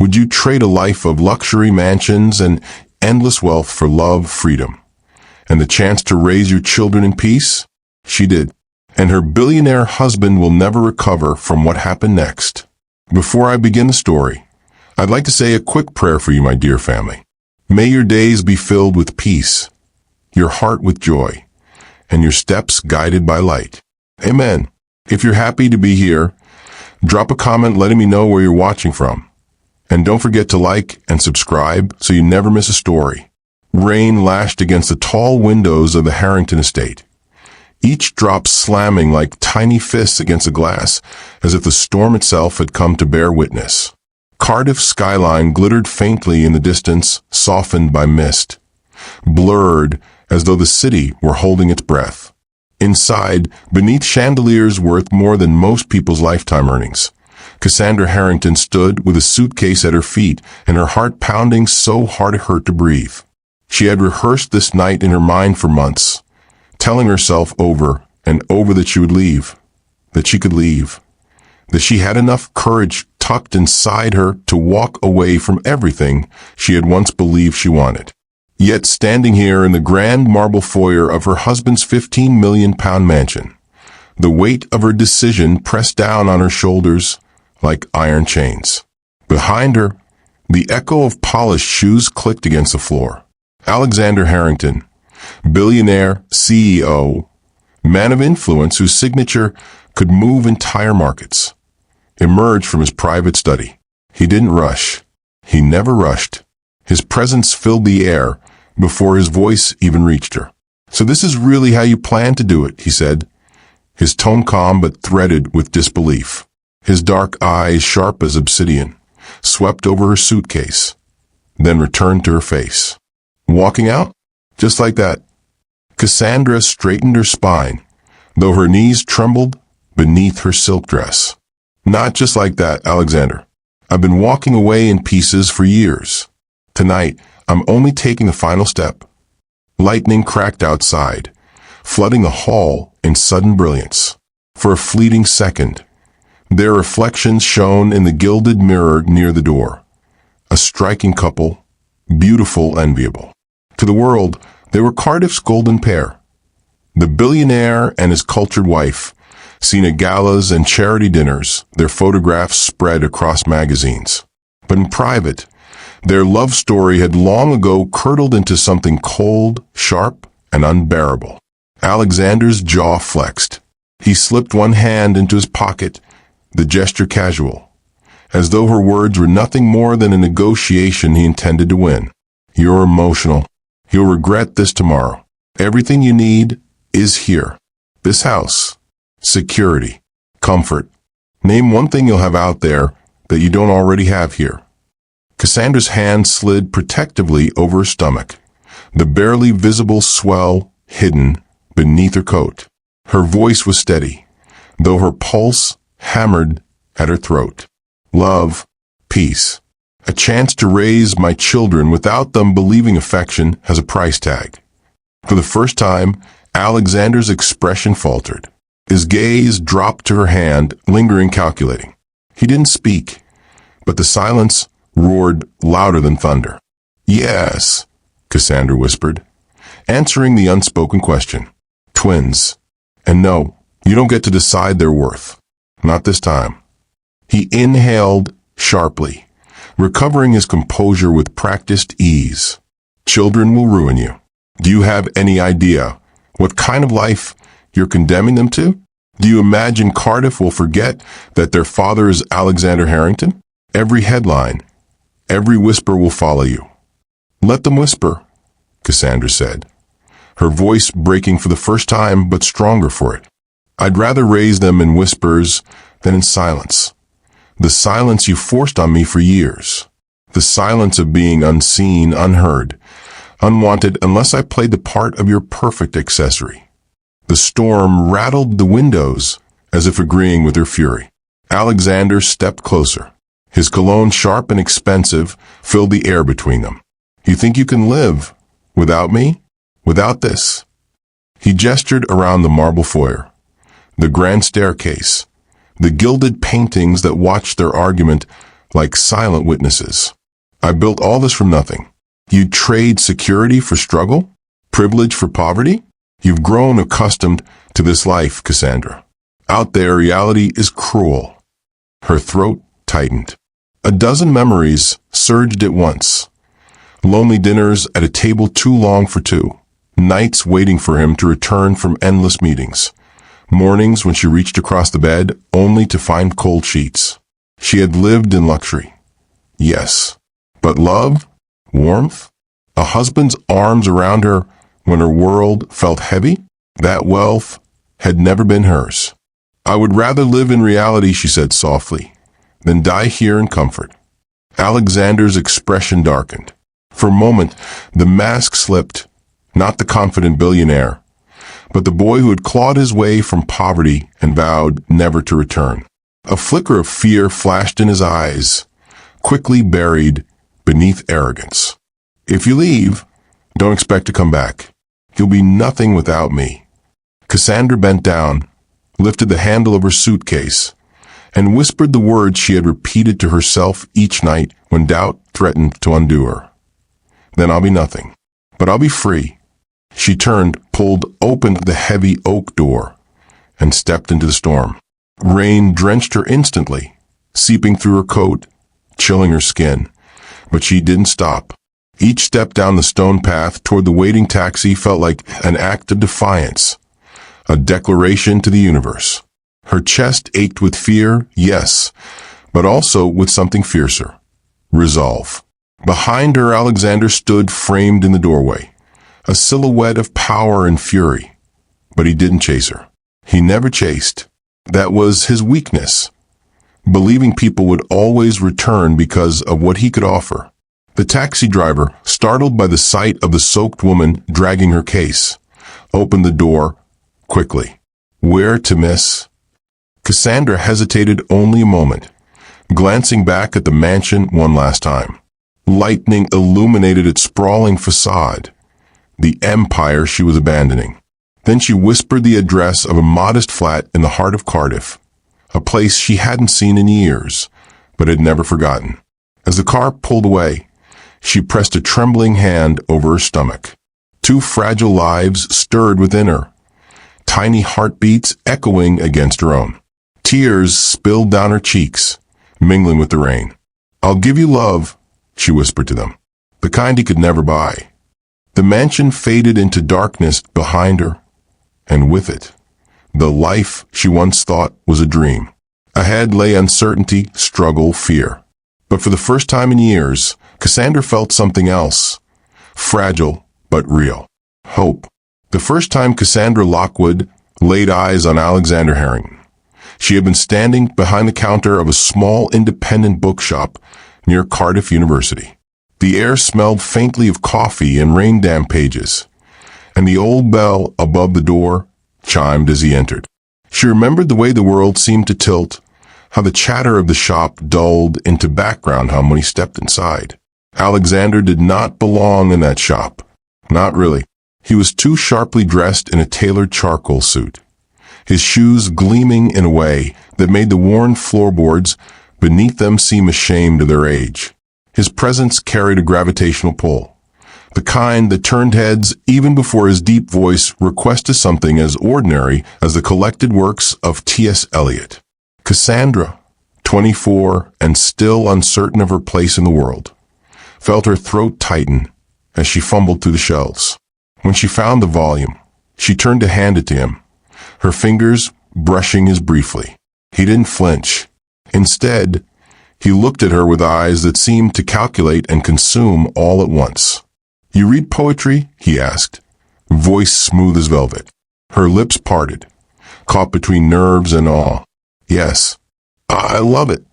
Would you trade a life of luxury mansions and endless wealth for love, freedom, and the chance to raise your children in peace? She did. And her billionaire husband will never recover from what happened next. Before I begin the story, I'd like to say a quick prayer for you, my dear family. May your days be filled with peace, your heart with joy, and your steps guided by light. Amen. If you're happy to be here, drop a comment letting me know where you're watching from. And don't forget to like and subscribe so you never miss a story. Rain lashed against the tall windows of the Harrington estate, each drop slamming like tiny fists against the glass, as if the storm itself had come to bear witness. Cardiff's skyline glittered faintly in the distance, softened by mist, blurred as though the city were holding its breath. Inside, beneath chandeliers worth more than most people's lifetime earnings, Cassandra Harrington stood with a suitcase at her feet and her heart pounding so hard it hurt to breathe. She had rehearsed this night in her mind for months, telling herself over and over that she would leave, that she could leave, that she had enough courage tucked inside her to walk away from everything she had once believed she wanted. Yet standing here in the grand marble foyer of her husband's £15 million mansion, the weight of her decision pressed down on her shoulders like iron chains. Behind her, the echo of polished shoes clicked against the floor. Alexander Harrington, billionaire, CEO, man of influence whose signature could move entire markets, emerged from his private study. He didn't rush. He never rushed. His presence filled the air before his voice even reached her. "So this is really how you plan to do it," he said, his tone calm but threaded with disbelief. His dark eyes, sharp as obsidian, swept over her suitcase, then returned to her face. "Walking out? Just like that?" Cassandra straightened her spine, though her knees trembled beneath her silk dress. "Not just like that, Alexander. I've been walking away in pieces for years. Tonight, I'm only taking the final step." Lightning cracked outside, flooding the hall in sudden brilliance. For a fleeting second, their reflections shone in the gilded mirror near the door. A striking couple, beautiful, enviable. To the world, they were Cardiff's golden pair. The billionaire and his cultured wife, seen at galas and charity dinners, their photographs spread across magazines. But in private, their love story had long ago curdled into something cold, sharp, and unbearable. Alexander's jaw flexed. He slipped one hand into his pocket, the gesture casual, as though her words were nothing more than a negotiation he intended to win. "You're emotional. You'll regret this tomorrow. Everything you need is here. This house. Security. Comfort. Name one thing you'll have out there that you don't already have here." Cassandra's hand slid protectively over her stomach, the barely visible swell hidden beneath her coat. Her voice was steady, though her pulse hammered at her throat. "Love, peace. A chance to raise my children without them believing affection has a price tag." For the first time, Alexander's expression faltered. His gaze dropped to her hand, lingering, calculating. He didn't speak, but the silence roared louder than thunder. "Yes," Cassandra whispered, answering the unspoken question. "Twins. And no, you don't get to decide their worth. Not this time." He inhaled sharply, recovering his composure with practiced ease. "Children will ruin you. Do you have any idea what kind of life you're condemning them to? Do you imagine Cardiff will forget that their father is Alexander Harrington? Every headline, every whisper will follow you." "Let them whisper," Cassandra said, her voice breaking for the first time but stronger for it. "I'd rather raise them in whispers than in silence. The silence you forced on me for years. The silence of being unseen, unheard, unwanted unless I played the part of your perfect accessory." The storm rattled the windows as if agreeing with her fury. Alexander stepped closer. His cologne, sharp and expensive, filled the air between them. "You think you can live without me? Without this?" He gestured around the marble foyer, the grand staircase, the gilded paintings that watched their argument like silent witnesses. I built all this from nothing. You'd trade security for struggle? Privilege for poverty? You've grown accustomed to this life, Cassandra. Out there, reality is cruel. Her throat tightened. A dozen memories surged at once. Lonely dinners at a table too long for two. Nights waiting for him to return from endless meetings. Mornings when she reached across the bed only to find cold sheets. She had lived in luxury. Yes. But love? Warmth? A husband's arms around her when her world felt heavy? That wealth had never been hers. I would rather live in reality, she said softly, than die here in comfort. Alexander's expression darkened. For a moment, the mask slipped, not the confident billionaire, but the boy who had clawed his way from poverty and vowed never to return. A flicker of fear flashed in his eyes, quickly buried beneath arrogance. If you leave, don't expect to come back. You'll be nothing without me. Cassandra bent down, lifted the handle of her suitcase, and whispered the words she had repeated to herself each night when doubt threatened to undo her. Then I'll be nothing, but I'll be free. She turned, pulled open the heavy oak door, and stepped into the storm. Rain drenched her instantly, seeping through her coat, chilling her skin. But she didn't stop. Each step down the stone path toward the waiting taxi felt like an act of defiance, a declaration to the universe. Her chest ached with fear, yes, but also with something fiercer. Resolve. Behind her, Alexander stood framed in the doorway, a silhouette of power and fury. But he didn't chase her. He never chased. That was his weakness, believing people would always return because of what he could offer. The taxi driver, startled by the sight of the soaked woman dragging her case, opened the door quickly. Where to, miss? Cassandra hesitated only a moment, glancing back at the mansion one last time. Lightning illuminated its sprawling facade, the empire she was abandoning. Then she whispered the address of a modest flat in the heart of Cardiff, a place she hadn't seen in years, but had never forgotten. As the car pulled away, she pressed a trembling hand over her stomach. Two fragile lives stirred within her, tiny heartbeats echoing against her own. Tears spilled down her cheeks, mingling with the rain. I'll give you love, she whispered to them, the kind he could never buy. The mansion faded into darkness behind her, and with it, the life she once thought was a dream. Ahead lay uncertainty, struggle, fear. But for the first time in years, Cassandra felt something else, fragile but real. Hope. The first time Cassandra Lockwood laid eyes on Alexander Harrington, she had been standing behind the counter of a small independent bookshop near Cardiff University. The air smelled faintly of coffee and rain-damp pages, and the old bell above the door chimed as he entered. She remembered the way the world seemed to tilt, how the chatter of the shop dulled into background hum when he stepped inside. Alexander did not belong in that shop. Not really. He was too sharply dressed in a tailored charcoal suit, his shoes gleaming in a way that made the worn floorboards beneath them seem ashamed of their age. His presence carried a gravitational pull, the kind that turned heads even before his deep voice requested something as ordinary as the collected works of T.S. Eliot. Cassandra, 24 and still uncertain of her place in the world, felt her throat tighten as she fumbled through the shelves. When she found the volume, she turned to hand it to him, her fingers brushing his briefly. He didn't flinch. Instead, he looked at her with eyes that seemed to calculate and consume all at once. You read poetry? He asked, voice smooth as velvet. Her lips parted, caught between nerves and awe. Yes, I love it.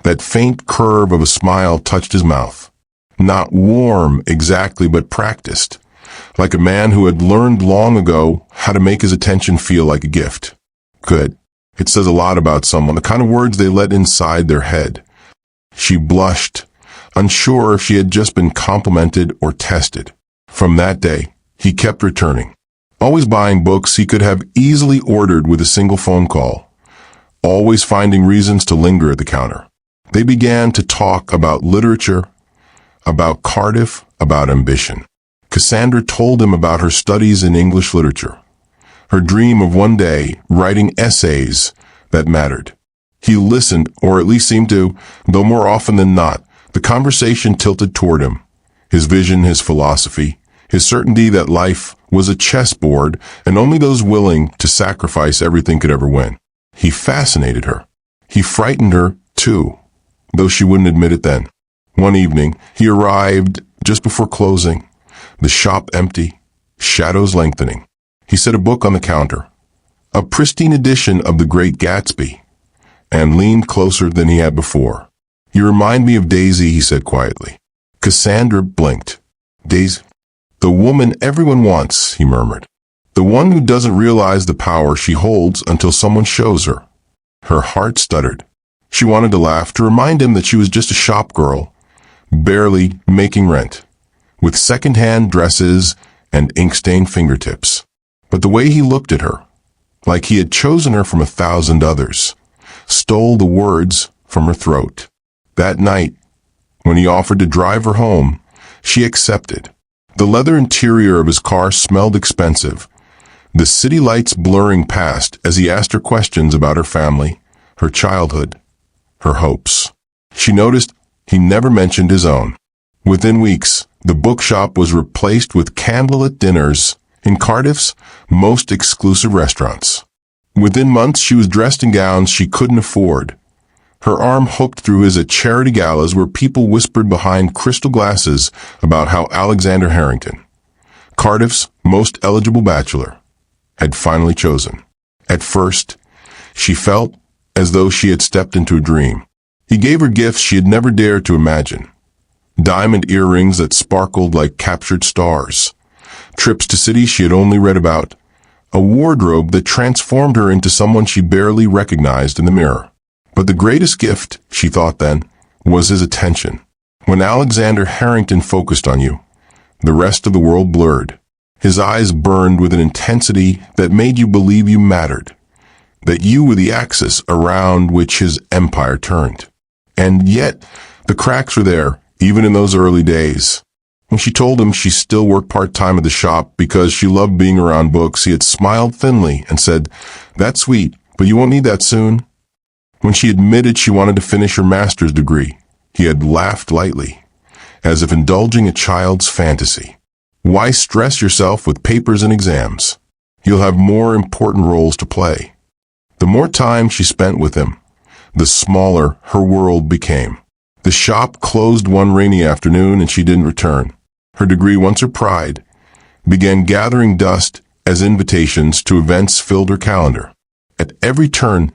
That faint curve of a smile touched his mouth. Not warm exactly, but practiced, like a man who had learned long ago how to make his attention feel like a gift. Good. It says a lot about someone, the kind of words they let inside their head. She blushed, unsure if she had just been complimented or tested. From that day, he kept returning, always buying books he could have easily ordered with a single phone call, always finding reasons to linger at the counter. They began to talk about literature, about Cardiff, about ambition. Cassandra told him about her studies in English literature, her dream of one day writing essays that mattered. He listened, or at least seemed to, though more often than not, the conversation tilted toward him. His vision, his philosophy, his certainty that life was a chessboard and only those willing to sacrifice everything could ever win. He fascinated her. He frightened her, too, though she wouldn't admit it then. One evening, he arrived just before closing, the shop empty, shadows lengthening. He set a book on the counter, a pristine edition of The Great Gatsby, and leaned closer than he had before. "You remind me of Daisy," he said quietly. Cassandra blinked. "Daisy?" "The woman everyone wants," he murmured. "The one who doesn't realize the power she holds until someone shows her." Her heart stuttered. She wanted to laugh, to remind him that she was just a shop girl, barely making rent, with second-hand dresses and ink-stained fingertips. But the way he looked at her, like he had chosen her from 1,000 others, stole the words from her throat. That night, when he offered to drive her home, she accepted. The leather interior of his car smelled expensive, the city lights blurring past as he asked her questions about her family, her childhood, her hopes. She noticed he never mentioned his own. Within weeks, the bookshop was replaced with candlelit dinners in Cardiff's most exclusive restaurants. Within months, she was dressed in gowns she couldn't afford, her arm hooked through his at charity galas where people whispered behind crystal glasses about how Alexander Harrington, Cardiff's most eligible bachelor, had finally chosen. At first, she felt as though she had stepped into a dream. He gave her gifts she had never dared to imagine. Diamond earrings that sparkled like captured stars, trips to cities she had only read about, a wardrobe that transformed her into someone she barely recognized in the mirror. But the greatest gift, she thought then, was his attention. When Alexander Harrington focused on you, the rest of the world blurred. His eyes burned with an intensity that made you believe you mattered, that you were the axis around which his empire turned. And yet, the cracks were there, even in those early days. When she told him she still worked part-time at the shop because she loved being around books, he had smiled thinly and said, "That's sweet, but you won't need that soon." When she admitted she wanted to finish her master's degree, he had laughed lightly, as if indulging a child's fantasy. "Why stress yourself with papers and exams? You'll have more important roles to play." The more time she spent with him, the smaller her world became. The shop closed one rainy afternoon and she didn't return. Her degree, once her pride, began gathering dust as invitations to events filled her calendar. At every turn,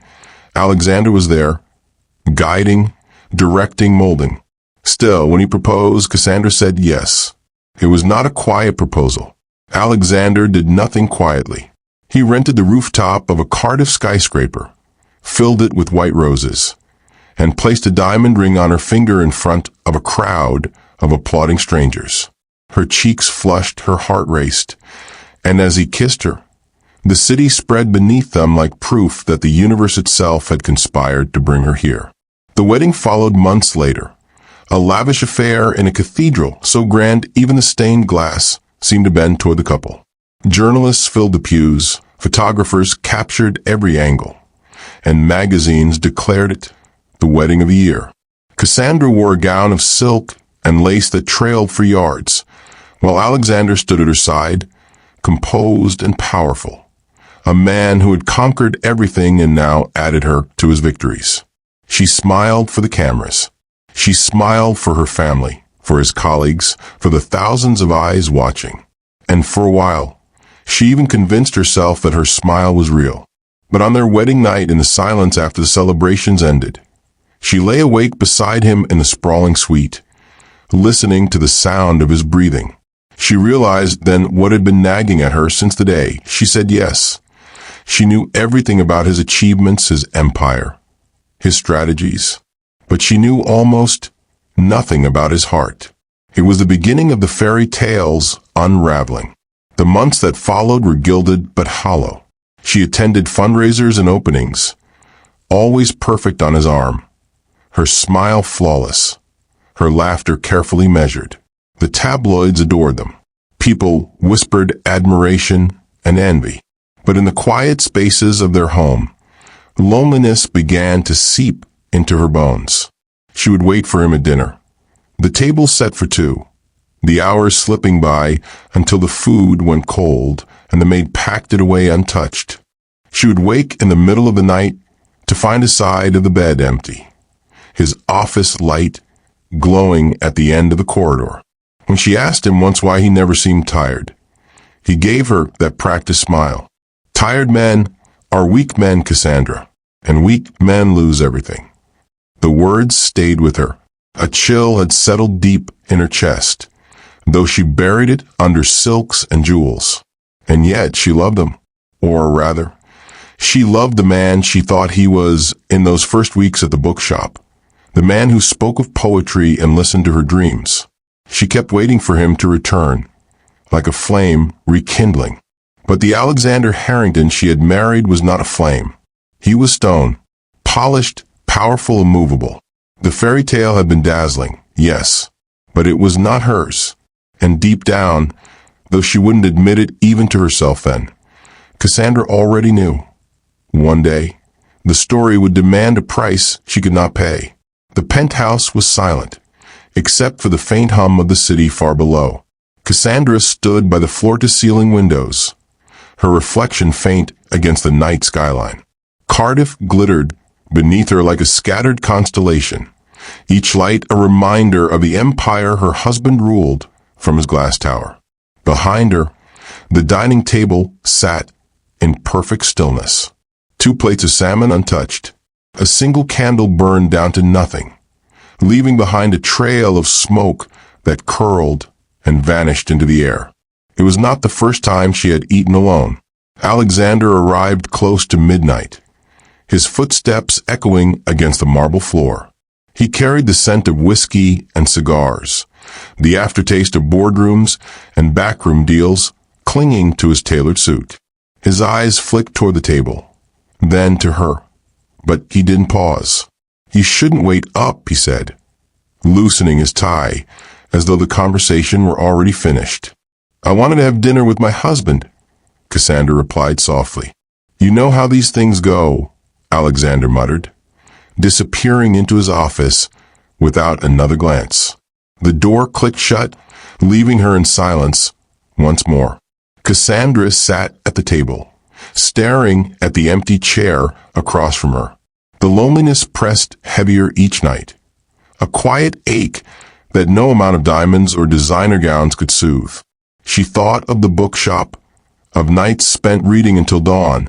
Alexander was there, guiding, directing, molding. Still, when he proposed, Cassandra said yes. It was not a quiet proposal. Alexander did nothing quietly. He rented the rooftop of a Cardiff skyscraper, filled it with white roses, and placed a diamond ring on her finger in front of a crowd of applauding strangers. Her cheeks flushed, her heart raced, and as he kissed her, the city spread beneath them like proof that the universe itself had conspired to bring her here. The wedding followed months later, a lavish affair in a cathedral so grand even the stained glass seemed to bend toward the couple. Journalists filled the pews, photographers captured every angle, and magazines declared it the wedding of the year. Cassandra wore a gown of silk and lace that trailed for yards, while Alexander stood at her side, composed and powerful. A man who had conquered everything and now added her to his victories. She smiled for the cameras. She smiled for her family, for his colleagues, for the thousands of eyes watching. And for a while, she even convinced herself that her smile was real. But on their wedding night, in the silence after the celebrations ended, she lay awake beside him in the sprawling suite, listening to the sound of his breathing. She realized then what had been nagging at her since the day she said yes. She knew everything about his achievements, his empire, his strategies, but she knew almost nothing about his heart. It was the beginning of the fairy tale's unraveling. The months that followed were gilded but hollow. She attended fundraisers and openings, always perfect on his arm, her smile flawless, her laughter carefully measured. The tabloids adored them. People whispered admiration and envy. But in the quiet spaces of their home, loneliness began to seep into her bones. She would wait for him at dinner. The table set for two, the hours slipping by until the food went cold and the maid packed it away untouched. She would wake in the middle of the night to find his side of the bed empty, his office light glowing at the end of the corridor. When she asked him once why he never seemed tired, he gave her that practiced smile. Tired men are weak men, Cassandra, and weak men lose everything. The words stayed with her. A chill had settled deep in her chest, though she buried it under silks and jewels. And yet she loved him. Or rather, she loved the man she thought he was in those first weeks at the bookshop. The man who spoke of poetry and listened to her dreams. She kept waiting for him to return, like a flame rekindling. But the Alexander Harrington she had married was not a flame. He was stone, polished, powerful, immovable. The fairy tale had been dazzling, yes, but it was not hers. And deep down, though she wouldn't admit it even to herself then, Cassandra already knew. One day, the story would demand a price she could not pay. The penthouse was silent, except for the faint hum of the city far below. Cassandra stood by the floor-to-ceiling windows, her reflection faint against the night skyline. Cardiff glittered beneath her like a scattered constellation, each light a reminder of the empire her husband ruled from his glass tower. Behind her, the dining table sat in perfect stillness. 2 plates of salmon untouched. A single candle burned down to nothing, leaving behind a trail of smoke that curled and vanished into the air. It was not the first time she had eaten alone. Alexander arrived close to midnight, his footsteps echoing against the marble floor. He carried the scent of whiskey and cigars, the aftertaste of boardrooms and backroom deals clinging to his tailored suit. His eyes flicked toward the table, then to her. But he didn't pause. "You shouldn't wait up," he said, loosening his tie, as though the conversation were already finished. "I wanted to have dinner with my husband," Cassandra replied softly. "You know how these things go," Alexander muttered, disappearing into his office without another glance. The door clicked shut, leaving her in silence once more. Cassandra sat at the table, staring at the empty chair across from her. The loneliness pressed heavier each night, a quiet ache that no amount of diamonds or designer gowns could soothe. She thought of the bookshop, of nights spent reading until dawn,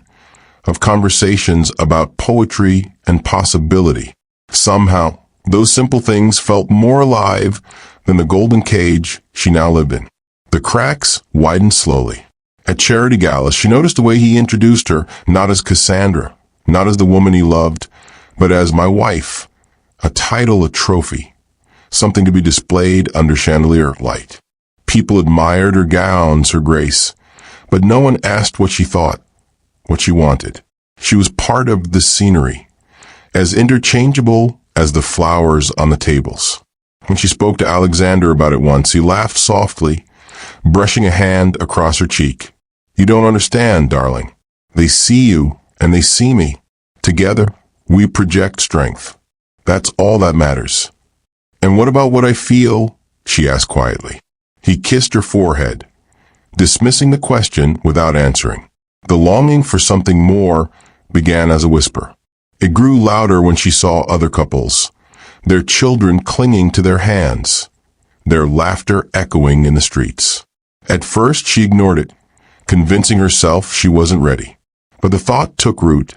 of conversations about poetry and possibility. Somehow, those simple things felt more alive than the golden cage she now lived in. The cracks widened slowly. At charity galas, she noticed the way he introduced her, not as Cassandra, not as the woman he loved, but as my wife, a title, a trophy, something to be displayed under chandelier light. People admired her gowns, her grace, but no one asked what she thought, what she wanted. She was part of the scenery, as interchangeable as the flowers on the tables. When she spoke to Alexander about it once, he laughed softly, brushing a hand across her cheek. "You don't understand, darling. They see you and they see me. Together, we project strength. That's all that matters." "And what about what I feel?" she asked quietly. He kissed her forehead, dismissing the question without answering. The longing for something more began as a whisper. It grew louder when she saw other couples, their children clinging to their hands, their laughter echoing in the streets. At first she ignored it, convincing herself she wasn't ready. But the thought took root,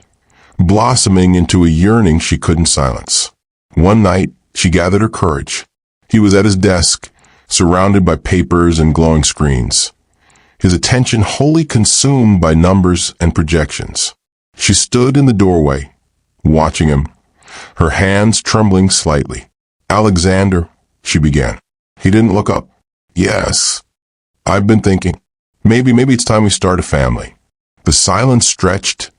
blossoming into a yearning she couldn't silence. One night, she gathered her courage. He was at his desk, surrounded by papers and glowing screens, his attention wholly consumed by numbers and projections. She stood in the doorway, watching him, her hands trembling slightly. "Alexander," she began. He didn't look up. "Yes, I've been thinking. Maybe it's time we start a family." The silence stretched,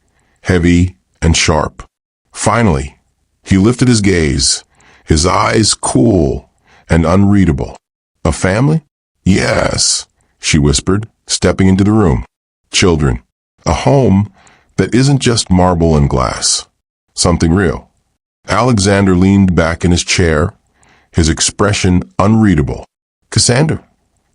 heavy and sharp. Finally, he lifted his gaze, his eyes cool and unreadable. A family? Yes, she whispered, stepping into the room. Children. A home that isn't just marble and glass. Something real. Alexander leaned back in his chair, his expression unreadable. Cassandra,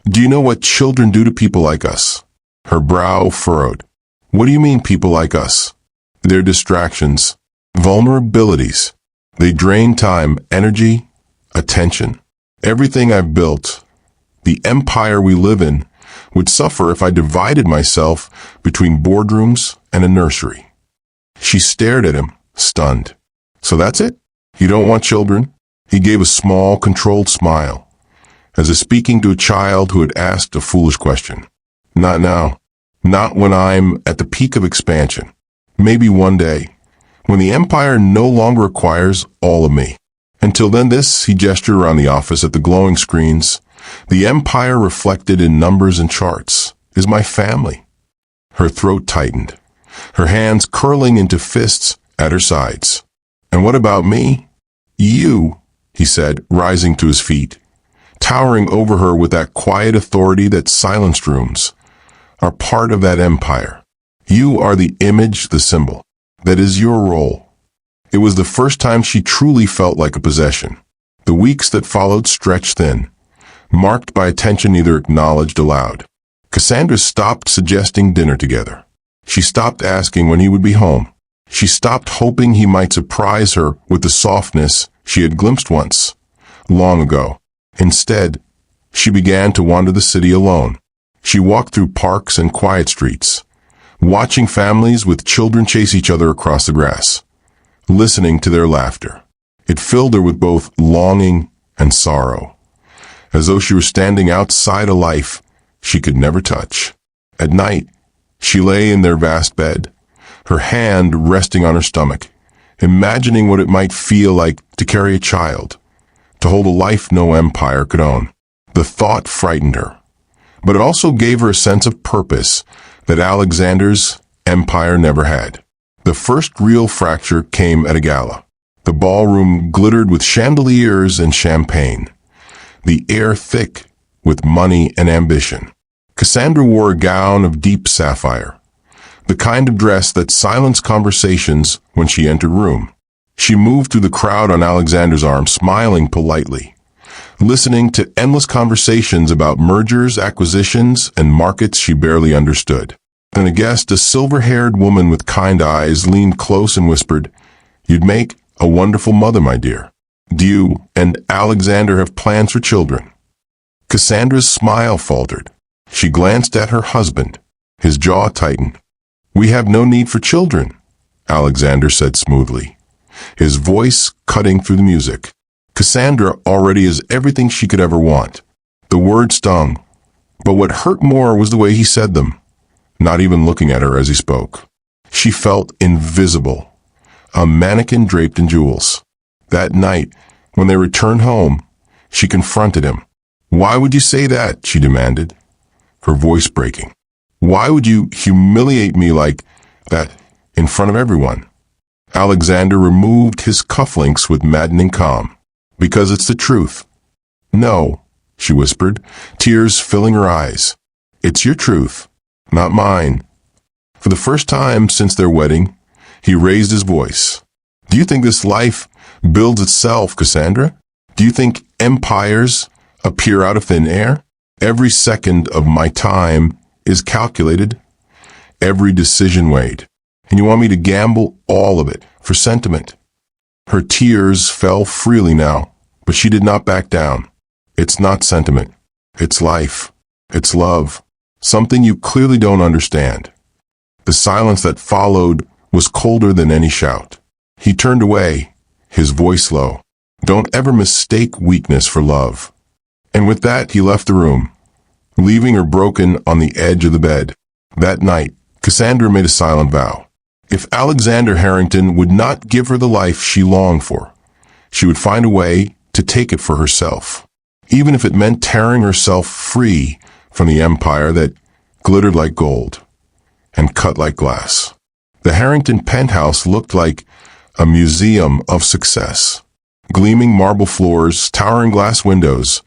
do you know what children do to people like us? Her brow furrowed. What do you mean, people like us? They're distractions, vulnerabilities. They drain time, energy, attention. Everything I've built, the empire we live in, would suffer if I divided myself between boardrooms and a nursery. She stared at him, stunned. So that's it? You don't want children? He gave a small, controlled smile, as if speaking to a child who had asked a foolish question. Not now. Not when I'm at the peak of expansion. Maybe one day, when the empire no longer requires all of me. Until then, he gestured around the office at the glowing screens. The empire reflected in numbers and charts is my family. Her throat tightened, her hands curling into fists at her sides. And what about me? You, he said, rising to his feet, towering over her with that quiet authority that silenced rooms, are part of that empire. You are the image, the symbol. That is your role. It was the first time she truly felt like a possession. The weeks that followed stretched thin, marked by attention neither acknowledged aloud. Cassandra stopped suggesting dinner together. She stopped asking when he would be home. She stopped hoping he might surprise her with the softness she had glimpsed once, long ago. Instead, she began to wander the city alone. She walked through parks and quiet streets, watching families with children chase each other across the grass, listening to their laughter. It filled her with both longing and sorrow, as though she were standing outside a life she could never touch. At night, she lay in their vast bed, her hand resting on her stomach, imagining what it might feel like to carry a child, to hold a life no empire could own. The thought frightened her, but it also gave her a sense of purpose that Alexander's empire never had. The first real fracture came at a gala. The ballroom glittered with chandeliers and champagne, the air thick with money and ambition. Cassandra wore a gown of deep sapphire, the kind of dress that silenced conversations when she entered room. She moved through the crowd on Alexander's arm, smiling politely, listening to endless conversations about mergers, acquisitions, and markets she barely understood. Then a guest, a silver-haired woman with kind eyes, leaned close and whispered, "You'd make a wonderful mother, my dear. Do you and Alexander have plans for children?" Cassandra's smile faltered. She glanced at her husband. His jaw tightened. "We have no need for children," Alexander said smoothly, his voice cutting through the music. Cassandra already is everything she could ever want. The words stung, but what hurt more was the way he said them, not even looking at her as he spoke. She felt invisible, a mannequin draped in jewels. That night, when they returned home, she confronted him. "Why would you say that?" she demanded, her voice breaking. "Why would you humiliate me like that in front of everyone?" Alexander removed his cufflinks with maddening calm. "Because it's the truth." "No," she whispered, tears filling her eyes. "It's your truth, not mine." For the first time since their wedding, he raised his voice. "Do you think this life builds itself, Cassandra? Do you think empires appear out of thin air? Every second of my time is calculated, every decision weighed. And you want me to gamble all of it for sentiment?" Her tears fell freely now, but she did not back down. "It's not sentiment. It's life. It's love. Something you clearly don't understand." The silence that followed was colder than any shout. He turned away, his voice low. "Don't ever mistake weakness for love." And with that, he left the room, leaving her broken on the edge of the bed. That night, Cassandra made a silent vow. If Alexander Harrington would not give her the life she longed for, she would find a way to take it for herself, even if it meant tearing herself free from the empire that glittered like gold and cut like glass. The Harrington penthouse looked like a museum of success. Gleaming marble floors, towering glass windows.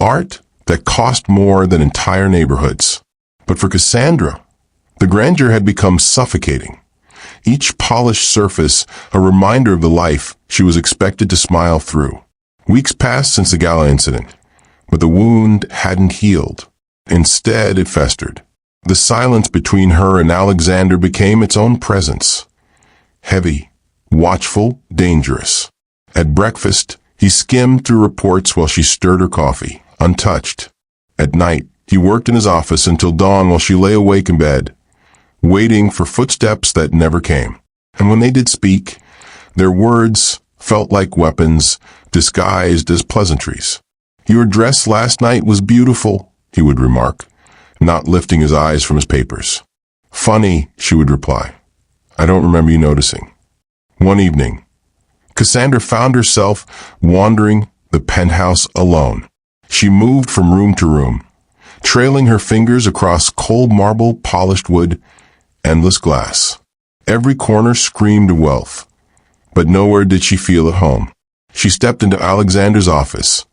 Art that cost more than entire neighborhoods. But for Cassandra, the grandeur had become suffocating. Each polished surface a reminder of the life she was expected to smile through. Weeks passed since the gala incident, but the wound hadn't healed. Instead, it festered. The silence between her and Alexander became its own presence. Heavy, watchful, dangerous. At breakfast, he skimmed through reports while she stirred her coffee, untouched. At night, he worked in his office until dawn while she lay awake in bed, waiting for footsteps that never came. And when they did speak, their words felt like weapons disguised as pleasantries. "Your dress last night was beautiful," he would remark, not lifting his eyes from his papers. "Funny," she would reply. "I don't remember you noticing." One evening, Cassandra found herself wandering the penthouse alone. She moved from room to room, trailing her fingers across cold marble, polished wood, endless glass. Every corner screamed of wealth, but nowhere did she feel at home. She stepped into Alexander's office,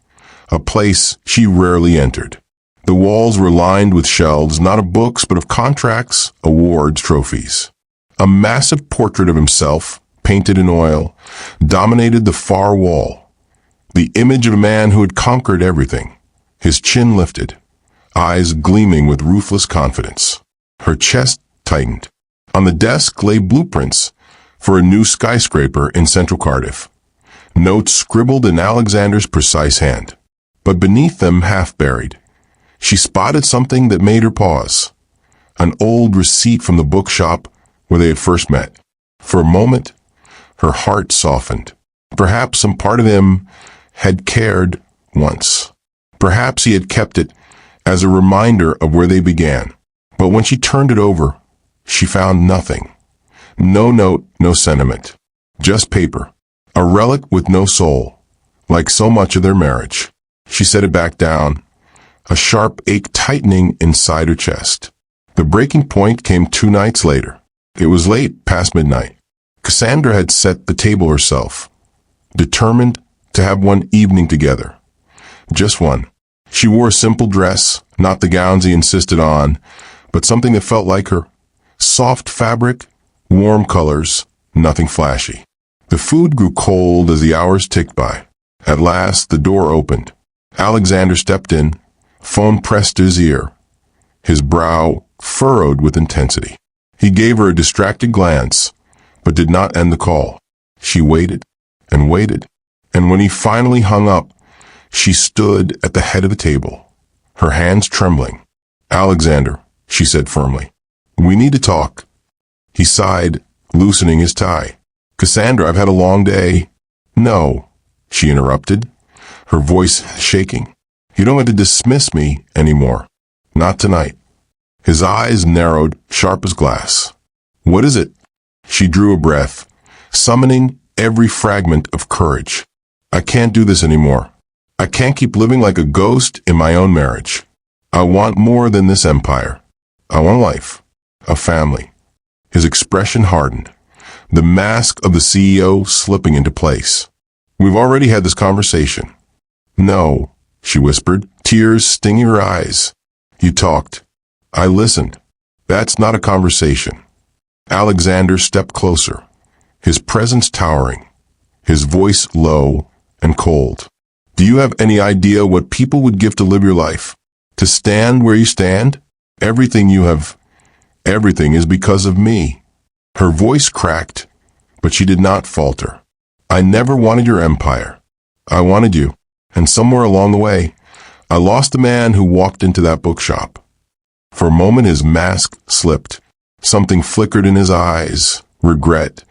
a place she rarely entered. The walls were lined with shelves, not of books, but of contracts, awards, trophies. A massive portrait of himself, painted in oil, dominated the far wall. The image of a man who had conquered everything, his chin lifted, eyes gleaming with ruthless confidence. Her chest tightened. On the desk lay blueprints for a new skyscraper in central Cardiff, notes scribbled in Alexander's precise hand. But beneath them, half buried, she spotted something that made her pause. An old receipt from the bookshop where they had first met. For a moment, her heart softened. Perhaps some part of him had cared once. Perhaps he had kept it as a reminder of where they began. But when she turned it over, she found nothing. No note, no sentiment. Just paper. A relic with no soul, like so much of their marriage. She set it back down, a sharp ache tightening inside her chest. The breaking point came 2 nights later. It was late, past midnight. Cassandra had set the table herself, determined to have one evening together. Just one. She wore a simple dress, not the gowns he insisted on, but something that felt like her. Soft fabric, warm colors, nothing flashy. The food grew cold as the hours ticked by. At last, the door opened. Alexander stepped in, phone pressed to his ear, his brow furrowed with intensity. He gave her a distracted glance, but did not end the call. She waited and waited, and when he finally hung up, she stood at the head of the table, her hands trembling. "Alexander," she said firmly, "we need to talk." He sighed, loosening his tie. "Cassandra, I've had a long day." "No," she interrupted, her voice shaking. "You don't have to dismiss me anymore. Not tonight." His eyes narrowed, sharp as glass. "What is it?" She drew a breath, summoning every fragment of courage. "I can't do this anymore. I can't keep living like a ghost in my own marriage. I want more than this empire. I want a life, a family." His expression hardened, the mask of the CEO slipping into place. "We've already had this conversation." "No," she whispered, tears stinging her eyes. "You talked. I listened. That's not a conversation." Alexander stepped closer, his presence towering, his voice low and cold. "Do you have any idea what people would give to live your life? To stand where you stand? Everything you have, everything is because of me." Her voice cracked, but she did not falter. "I never wanted your empire. I wanted you. And somewhere along the way, I lost the man who walked into that bookshop." For a moment his mask slipped. Something flickered in his eyes, regret,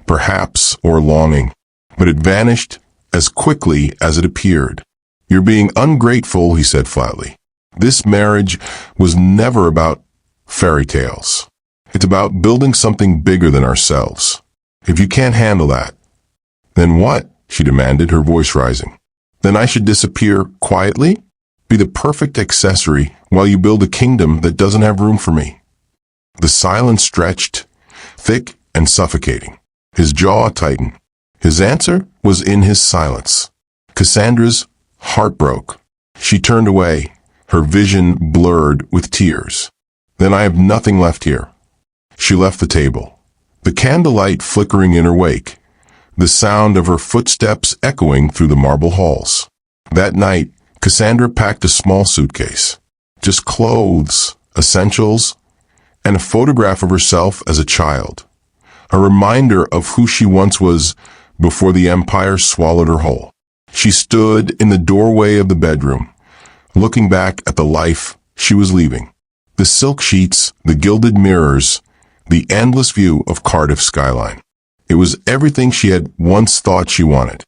perhaps, or longing. But it vanished as quickly as it appeared. "You're being ungrateful," he said flatly. "This marriage was never about fairy tales. It's about building something bigger than ourselves. If you can't handle that, then what?" she demanded, her voice rising. "Then I should disappear quietly? Be the perfect accessory while you build a kingdom that doesn't have room for me?" The silence stretched, thick and suffocating. His jaw tightened. His answer was in his silence. Cassandra's heart broke. She turned away, her vision blurred with tears. Then I have nothing left here. She left the table, the candlelight flickering in her wake, the sound of her footsteps echoing through the marble halls. That night, Cassandra packed a small suitcase. Just clothes, essentials, and a photograph of herself as a child. A reminder of who she once was before the empire swallowed her whole. She stood in the doorway of the bedroom, looking back at the life she was leaving. The silk sheets, the gilded mirrors, the endless view of Cardiff skyline. It was everything she had once thought she wanted.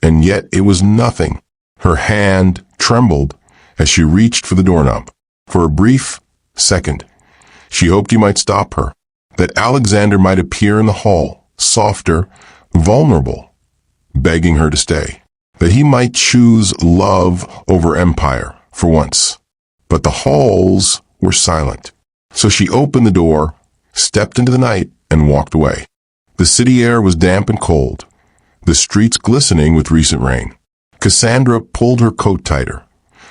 And yet it was nothing. Her hand trembled as she reached for the doorknob. For a brief second, she hoped he might stop her, that Alexander might appear in the hall, softer, vulnerable, begging her to stay, that he might choose love over empire for once. But the halls were silent. So she opened the door, stepped into the night, and walked away. The city air was damp and cold, the streets glistening with recent rain. Cassandra pulled her coat tighter,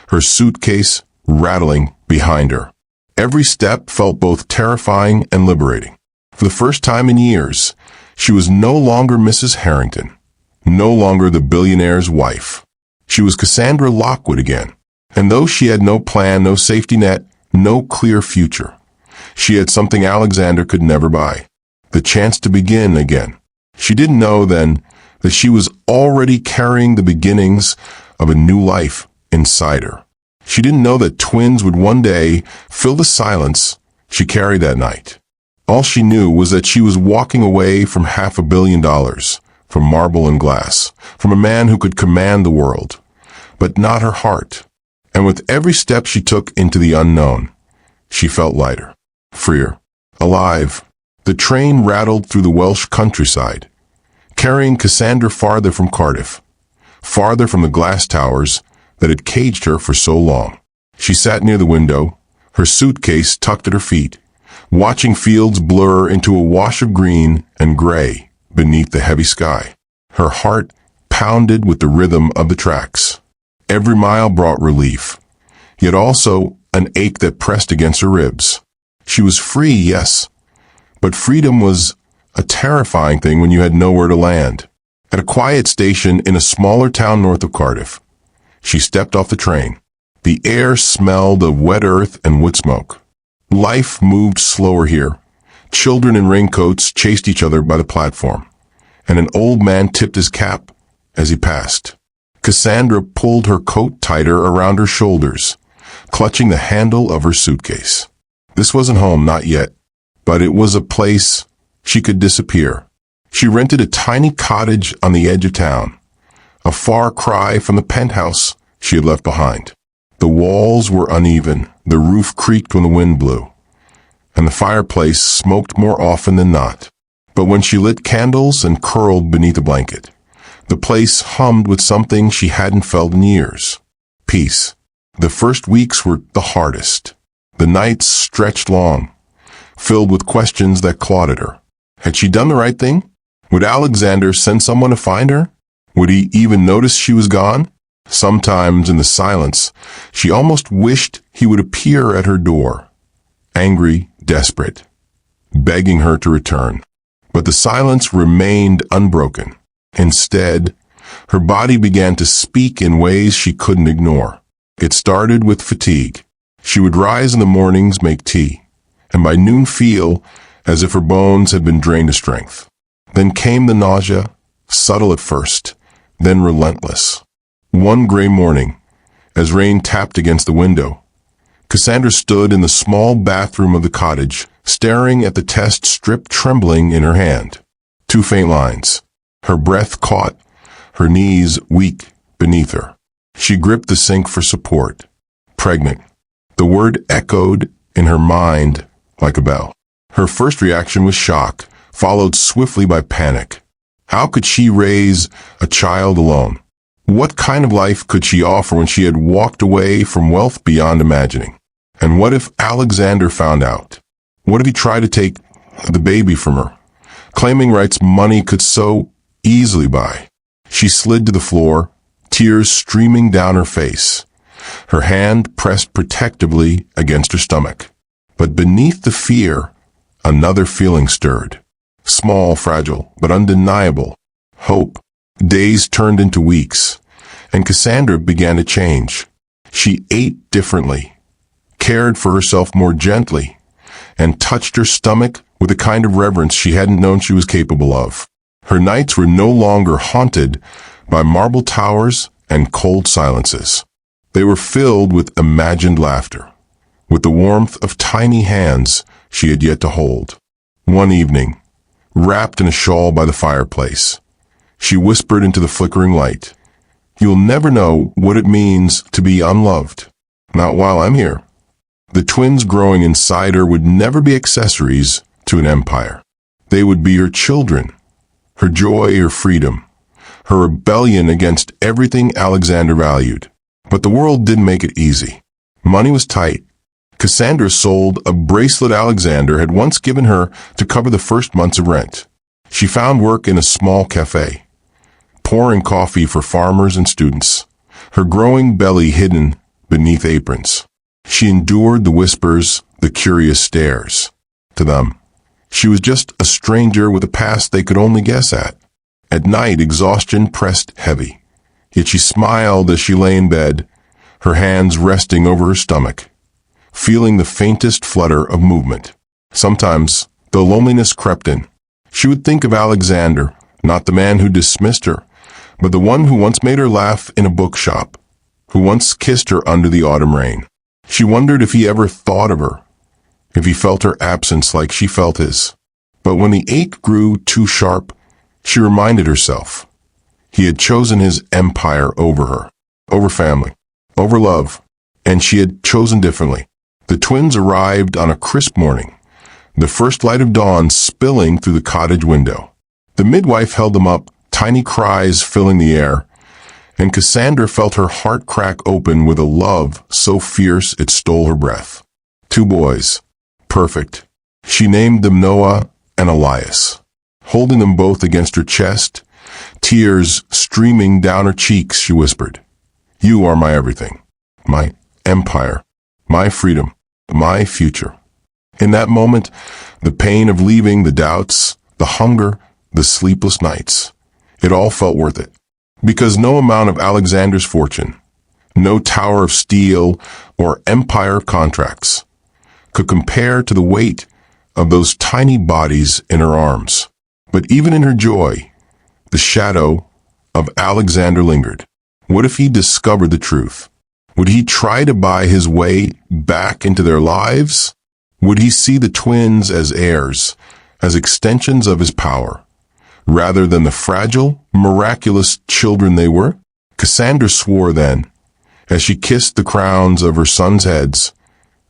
her suitcase rattling behind her. Every step felt both terrifying and liberating. For the first time in years, she was no longer Mrs. Harrington, no longer the billionaire's wife. She was Cassandra Lockwood again. And though she had no plan, no safety net, no clear future, she had something Alexander could never buy. The chance to begin again. She didn't know then that she was already carrying the beginnings of a new life inside her. She didn't know that twins would one day fill the silence she carried that night. All she knew was that she was walking away from $500 million, from marble and glass, from a man who could command the world, but not her heart. And with every step she took into the unknown, she felt lighter, freer, alive. The train rattled through the Welsh countryside, carrying Cassandra farther from Cardiff, farther from the glass towers that had caged her for so long. She sat near the window, her suitcase tucked at her feet, watching fields blur into a wash of green and gray beneath the heavy sky. Her heart pounded with the rhythm of the tracks. Every mile brought relief, yet also an ache that pressed against her ribs. She was free, yes, but freedom was a terrifying thing when you had nowhere to land. At a quiet station in a smaller town north of Cardiff, she stepped off the train. The air smelled of wet earth and wood smoke. Life moved slower here. Children in raincoats chased each other by the platform, and an old man tipped his cap as he passed. Cassandra pulled her coat tighter around her shoulders, clutching the handle of her suitcase. This wasn't home, not yet, but it was a place she could disappear. She rented a tiny cottage on the edge of town, a far cry from the penthouse she had left behind. The walls were uneven, the roof creaked when the wind blew, and the fireplace smoked more often than not. But when she lit candles and curled beneath a blanket, the place hummed with something she hadn't felt in years. Peace. The first weeks were the hardest. The nights stretched long, filled with questions that clawed at her. Had she done the right thing? Would Alexander send someone to find her? Would he even notice she was gone? Sometimes in the silence, she almost wished he would appear at her door, angry, desperate, begging her to return. But the silence remained unbroken. Instead, her body began to speak in ways she couldn't ignore. It started with fatigue. She would rise in the mornings, make tea, and by noon feel as if her bones had been drained of strength. Then came the nausea, subtle at first, then relentless. One gray morning, as rain tapped against the window, Cassandra stood in the small bathroom of the cottage, staring at the test strip trembling in her hand. 2 faint lines. Her breath caught, her knees weak beneath her. She gripped the sink for support. Pregnant. The word echoed in her mind like a bell. Her first reaction was shock, followed swiftly by panic. How could she raise a child alone? What kind of life could she offer when she had walked away from wealth beyond imagining? And what if Alexander found out? What if he tried to take the baby from her, claiming rights money could so easily by. She slid to the floor, tears streaming down her face. Her hand pressed protectively against her stomach. But beneath the fear, another feeling stirred. Small, fragile, but undeniable. Hope. Days turned into weeks, and Cassandra began to change. She ate differently, cared for herself more gently, and touched her stomach with a kind of reverence she hadn't known she was capable of. Her nights were no longer haunted by marble towers and cold silences. They were filled with imagined laughter, with the warmth of tiny hands she had yet to hold. One evening, wrapped in a shawl by the fireplace, she whispered into the flickering light, "You'll never know what it means to be unloved. Not while I'm here." The twins growing inside her would never be accessories to an empire. They would be her children, her joy, her freedom, her rebellion against everything Alexander valued. But the world didn't make it easy. Money was tight. Cassandra sold a bracelet Alexander had once given her to cover the first months of rent. She found work in a small cafe, pouring coffee for farmers and students, her growing belly hidden beneath aprons. She endured the whispers, the curious stares. To them, she was just a stranger with a past they could only guess at. At night, exhaustion pressed heavy. Yet she smiled as she lay in bed, her hands resting over her stomach, feeling the faintest flutter of movement. Sometimes, though loneliness crept in, she would think of Alexander, not the man who dismissed her, but the one who once made her laugh in a bookshop, who once kissed her under the autumn rain. She wondered if he ever thought of her, if he felt her absence like she felt his. But when the ache grew too sharp, she reminded herself, he had chosen his empire over her, over family, over love, and she had chosen differently. The twins arrived on a crisp morning, the first light of dawn spilling through the cottage window. The midwife held them up, tiny cries filling the air, and Cassandra felt her heart crack open with a love so fierce it stole her breath. 2 boys. Perfect. She named them Noah and Elias. Holding them both against her chest, tears streaming down her cheeks, she whispered, "You are my everything, my empire, my freedom, my future." In that moment, the pain of leaving, the doubts, the hunger, the sleepless nights, it all felt worth it. Because no amount of Alexander's fortune, no tower of steel or empire contracts could compare to the weight of those tiny bodies in her arms. But even in her joy, the shadow of Alexander lingered. What if he discovered the truth? Would he try to buy his way back into their lives? Would he see the twins as heirs, as extensions of his power, rather than the fragile, miraculous children they were? Cassandra swore then, as she kissed the crowns of her sons' heads,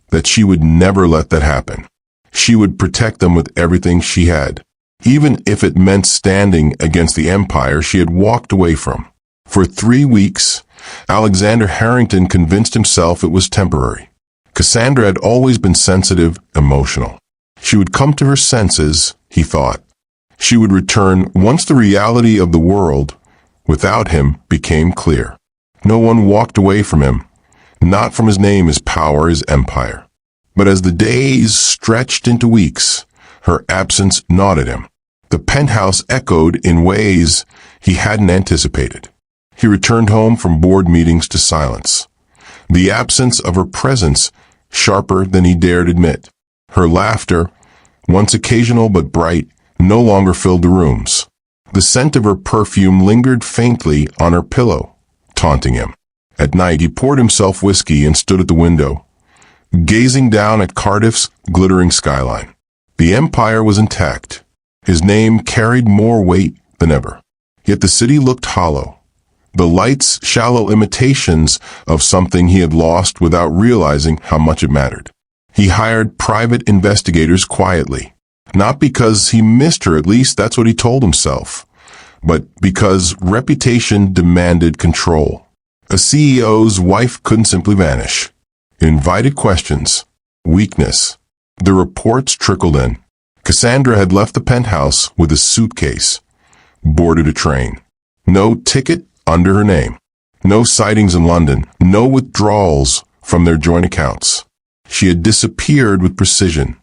that she would never let that happen. She would protect them with everything she had, even if it meant standing against the empire she had walked away from. For 3 weeks, Alexander Harrington convinced himself it was temporary. Cassandra had always been sensitive, emotional. She would come to her senses, he thought. She would return once the reality of the world, without him, became clear. No one walked away from him, not from his name, his power, his empire. But as the days stretched into weeks, her absence gnawed at him. The penthouse echoed in ways he hadn't anticipated. He returned home from board meetings to silence. The absence of her presence sharper than he dared admit. Her laughter, once occasional but bright, no longer filled the rooms. The scent of her perfume lingered faintly on her pillow, taunting him. At night, he poured himself whiskey and stood at the window, gazing down at Cardiff's glittering skyline. The empire was intact. His name carried more weight than ever. Yet the city looked hollow. The lights shallow imitations of something he had lost without realizing how much it mattered. He hired private investigators quietly, not because he missed her, at least that's what he told himself, but because reputation demanded control. A CEO's wife couldn't simply vanish. It invited questions, weakness. The reports trickled in. Cassandra had left the penthouse with a suitcase, boarded a train. No ticket under her name. No sightings in London. No withdrawals from their joint accounts. She had disappeared with precision,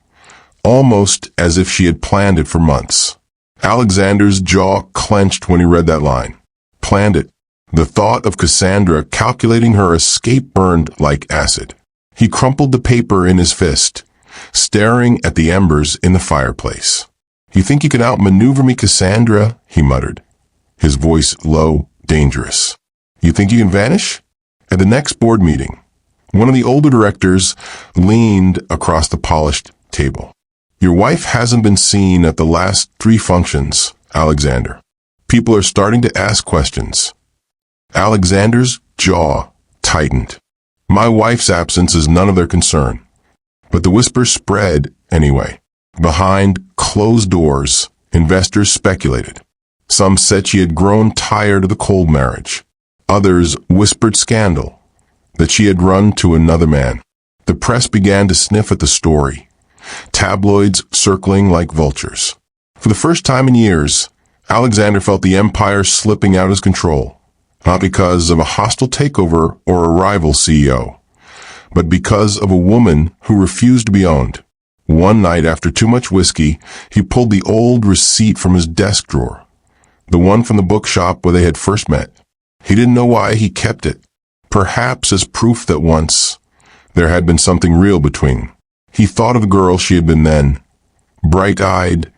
almost as if she had planned it for months. Alexander's jaw clenched when he read that line. Planned it. The thought of Cassandra calculating her escape burned like acid. He crumpled the paper in his fist, staring at the embers in the fireplace. "You think you can outmaneuver me, Cassandra?" he muttered, his voice low, dangerous. "You think you can vanish?" At the next board meeting, one of the older directors leaned across the polished table. "Your wife hasn't been seen at the last 3 functions, Alexander. People are starting to ask questions." Alexander's jaw tightened. "My wife's absence is none of their concern." But the whisper spread anyway. Behind closed doors, investors speculated. Some said she had grown tired of the cold marriage. Others whispered scandal, that she had run to another man. The press began to sniff at the story, tabloids circling like vultures. For the first time in years, Alexander felt the empire slipping out of his control. Not because of a hostile takeover or a rival CEO, but because of a woman who refused to be owned. One night after too much whiskey, he pulled the old receipt from his desk drawer, the one from the bookshop where they had first met. He didn't know why he kept it, perhaps as proof that once there had been something real between. He thought of the girl she had been then, bright-eyed,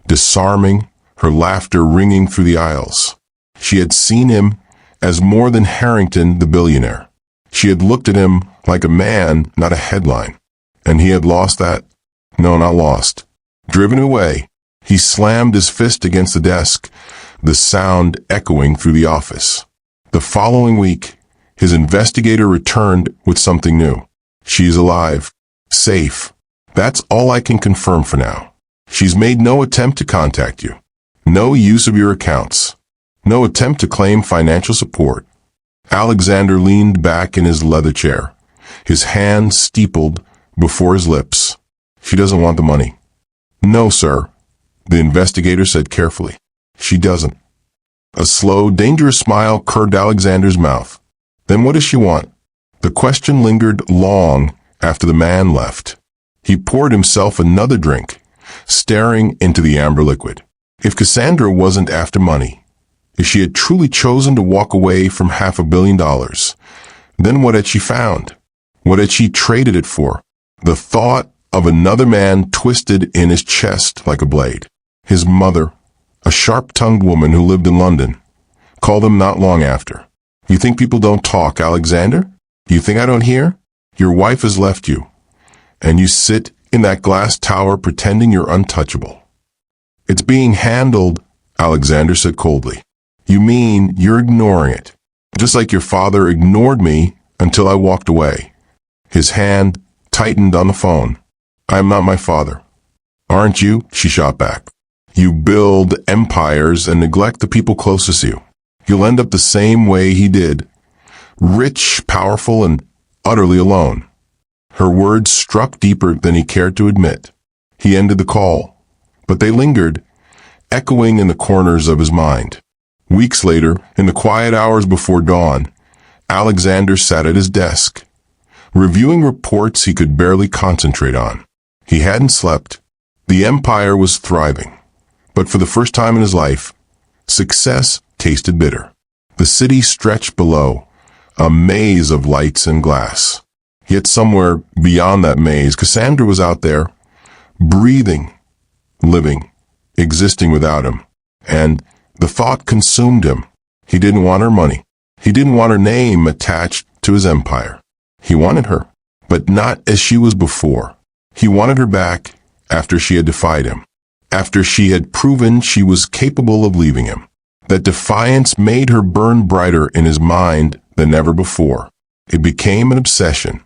disarming, her laughter ringing through the aisles. She had seen him as more than Harrington the billionaire. She had looked at him like a man, not a headline. And he had lost that? No, not lost. Driven away, he slammed his fist against the desk, the sound echoing through the office. The following week, his investigator returned with something new. "She's alive. Safe. That's all I can confirm for now. She's made no attempt to contact you. No use of your accounts. No attempt to claim financial support." Alexander leaned back in his leather chair, his hand steepled before his lips. "She doesn't want the money." "No, sir," the investigator said carefully. "She doesn't." A slow, dangerous smile curved Alexander's mouth. "Then what does she want?" The question lingered long after the man left. He poured himself another drink, staring into the amber liquid. If Cassandra wasn't after money, if she had truly chosen to walk away from $500 million, then what had she found? What had she traded it for? The thought of another man twisted in his chest like a blade. His mother, a sharp-tongued woman who lived in London, called him not long after. "You think people don't talk, Alexander? You think I don't hear? Your wife has left you, and you sit in that glass tower pretending you're untouchable." "It's being handled," Alexander said coldly. "You mean you're ignoring it, just like your father ignored me until I walked away." His hand tightened on the phone. "I am not my father." "Aren't you?" she shot back. "You build empires and neglect the people closest to you. You'll end up the same way he did, rich, powerful, and utterly alone." Her words struck deeper than he cared to admit. He ended the call, but they lingered, echoing in the corners of his mind. Weeks later, in the quiet hours before dawn, Alexander sat at his desk, reviewing reports he could barely concentrate on. He hadn't slept. The empire was thriving. But for the first time in his life, success tasted bitter. The city stretched below, a maze of lights and glass. Yet somewhere beyond that maze, Cassandra was out there, breathing, living, existing without him. And the thought consumed him. He didn't want her money. He didn't want her name attached to his empire. He wanted her, but not as she was before. He wanted her back after she had defied him, after she had proven she was capable of leaving him. That defiance made her burn brighter in his mind than ever before. It became an obsession.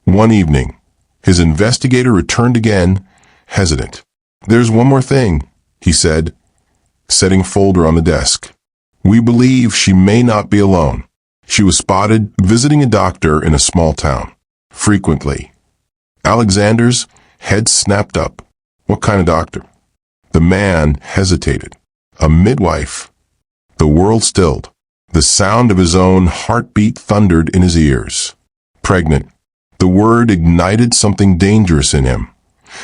One evening, his investigator returned again, hesitant. "There's one more thing," he said, setting a folder on the desk. "We believe she may not be alone. She was spotted visiting a doctor in a small town. Frequently." Alexander's head snapped up. "What kind of doctor?" The man hesitated. a midwife. The world stilled. The sound of his own heartbeat thundered in his ears. Pregnant. The word ignited something dangerous in him.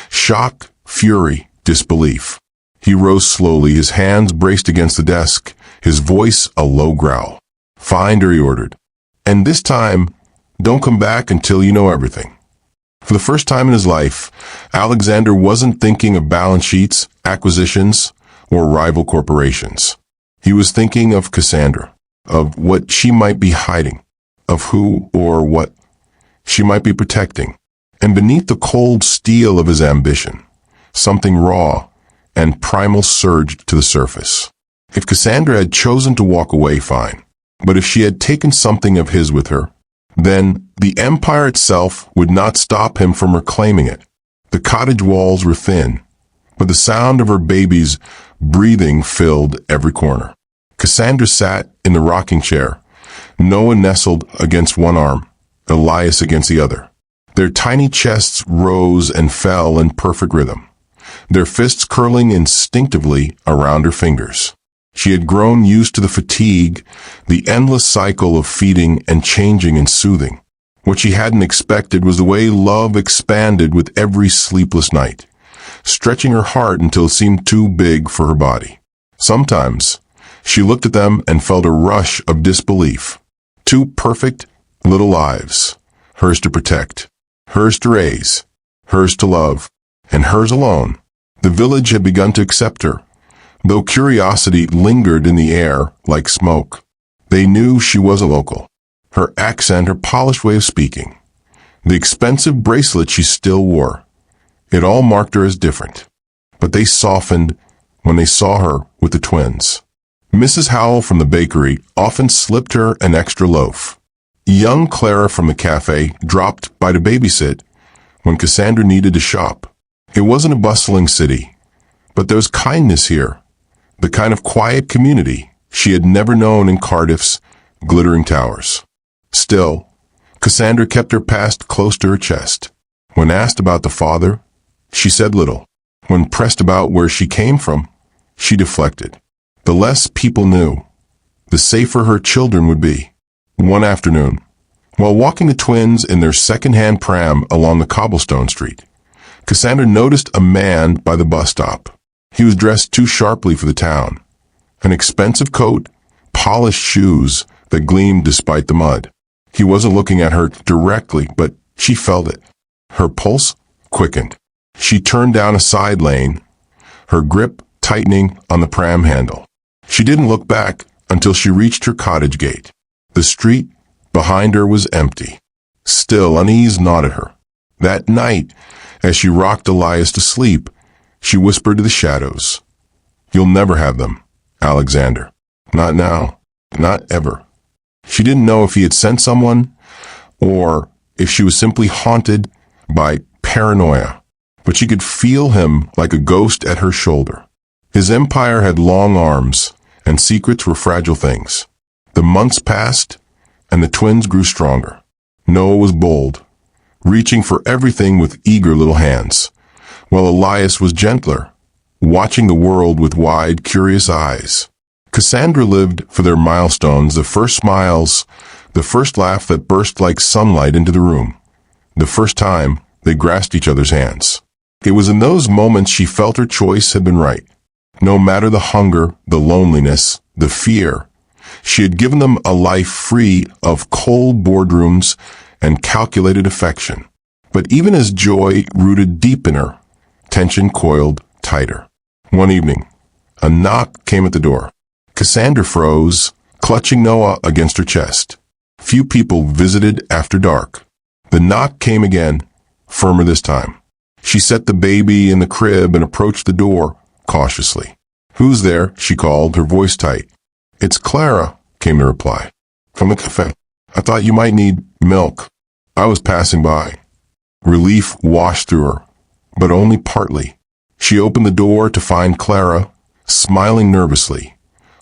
Shock, fury, disbelief. He rose slowly, his hands braced against the desk, his voice a low growl. "Find her," he ordered. "And this time, don't come back until you know everything." For the first time in his life, Alexander wasn't thinking of balance sheets, acquisitions, or rival corporations. He was thinking of Cassandra, of what she might be hiding, of who or what she might be protecting. And beneath the cold steel of his ambition, something raw and primal surged to the surface. If Cassandra had chosen to walk away, fine. But if she had taken something of his with her, then the empire itself would not stop him from reclaiming it. The cottage walls were thin, but the sound of her baby's breathing filled every corner. Cassandra sat in the rocking chair, Noah nestled against one arm, Elias against the other. Their tiny chests rose and fell in perfect rhythm, their fists curling instinctively around her fingers. She had grown used to the fatigue, the endless cycle of feeding and changing and soothing. What she hadn't expected was the way love expanded with every sleepless night, stretching her heart until it seemed too big for her body. Sometimes, she looked at them and felt a rush of disbelief. Two perfect little lives, hers to protect, hers to raise, hers to love, and hers alone. The village had begun to accept her, though curiosity lingered in the air like smoke. They knew she was a local. Her accent, her polished way of speaking, the expensive bracelet she still wore, it all marked her as different. But they softened when they saw her with the twins. Mrs. Howell from the bakery often slipped her an extra loaf. Young Clara from the cafe dropped by to babysit when Cassandra needed to shop. It wasn't a bustling city, but there was kindness here, the kind of quiet community she had never known in Cardiff's glittering towers. Still, Cassandra kept her past close to her chest. When asked about the father, she said little. When pressed about where she came from, she deflected. The less people knew, the safer her children would be. One afternoon, while walking the twins in their second-hand pram along the cobblestone street, Cassandra noticed a man by the bus stop. He was dressed too sharply for the town. An expensive coat, polished shoes that gleamed despite the mud. He wasn't looking at her directly, but she felt it. Her pulse quickened. She turned down a side lane, her grip tightening on the pram handle. She didn't look back until she reached her cottage gate. The street behind her was empty. Still, unease gnawed at her. That night, as she rocked Elias to sleep, she whispered to the shadows, "You'll never have them, Alexander. Not now. Not ever." She didn't know if he had sent someone, or if she was simply haunted by paranoia, but she could feel him like a ghost at her shoulder. His empire had long arms, and secrets were fragile things. The months passed, and the twins grew stronger. Noah was bold, reaching for everything with eager little hands, while Elias was gentler, watching the world with wide, curious eyes. Cassandra lived for their milestones, the first smiles, the first laugh that burst like sunlight into the room, the first time they grasped each other's hands. It was in those moments she felt her choice had been right. No matter the hunger, the loneliness, the fear, she had given them a life free of cold boardrooms and calculated affection. But even as joy rooted deep in her, tension coiled tighter. One evening, a knock came at the door. Cassandra froze, clutching Noah against her chest. Few people visited after dark. The knock came again, firmer this time. She set the baby in the crib and approached the door cautiously. "Who's there?" she called, her voice tight. "It's Clara," came the reply. "From the cafe. I thought you might need milk. I was passing by." Relief washed through her, but only partly. She opened the door to find Clara, smiling nervously,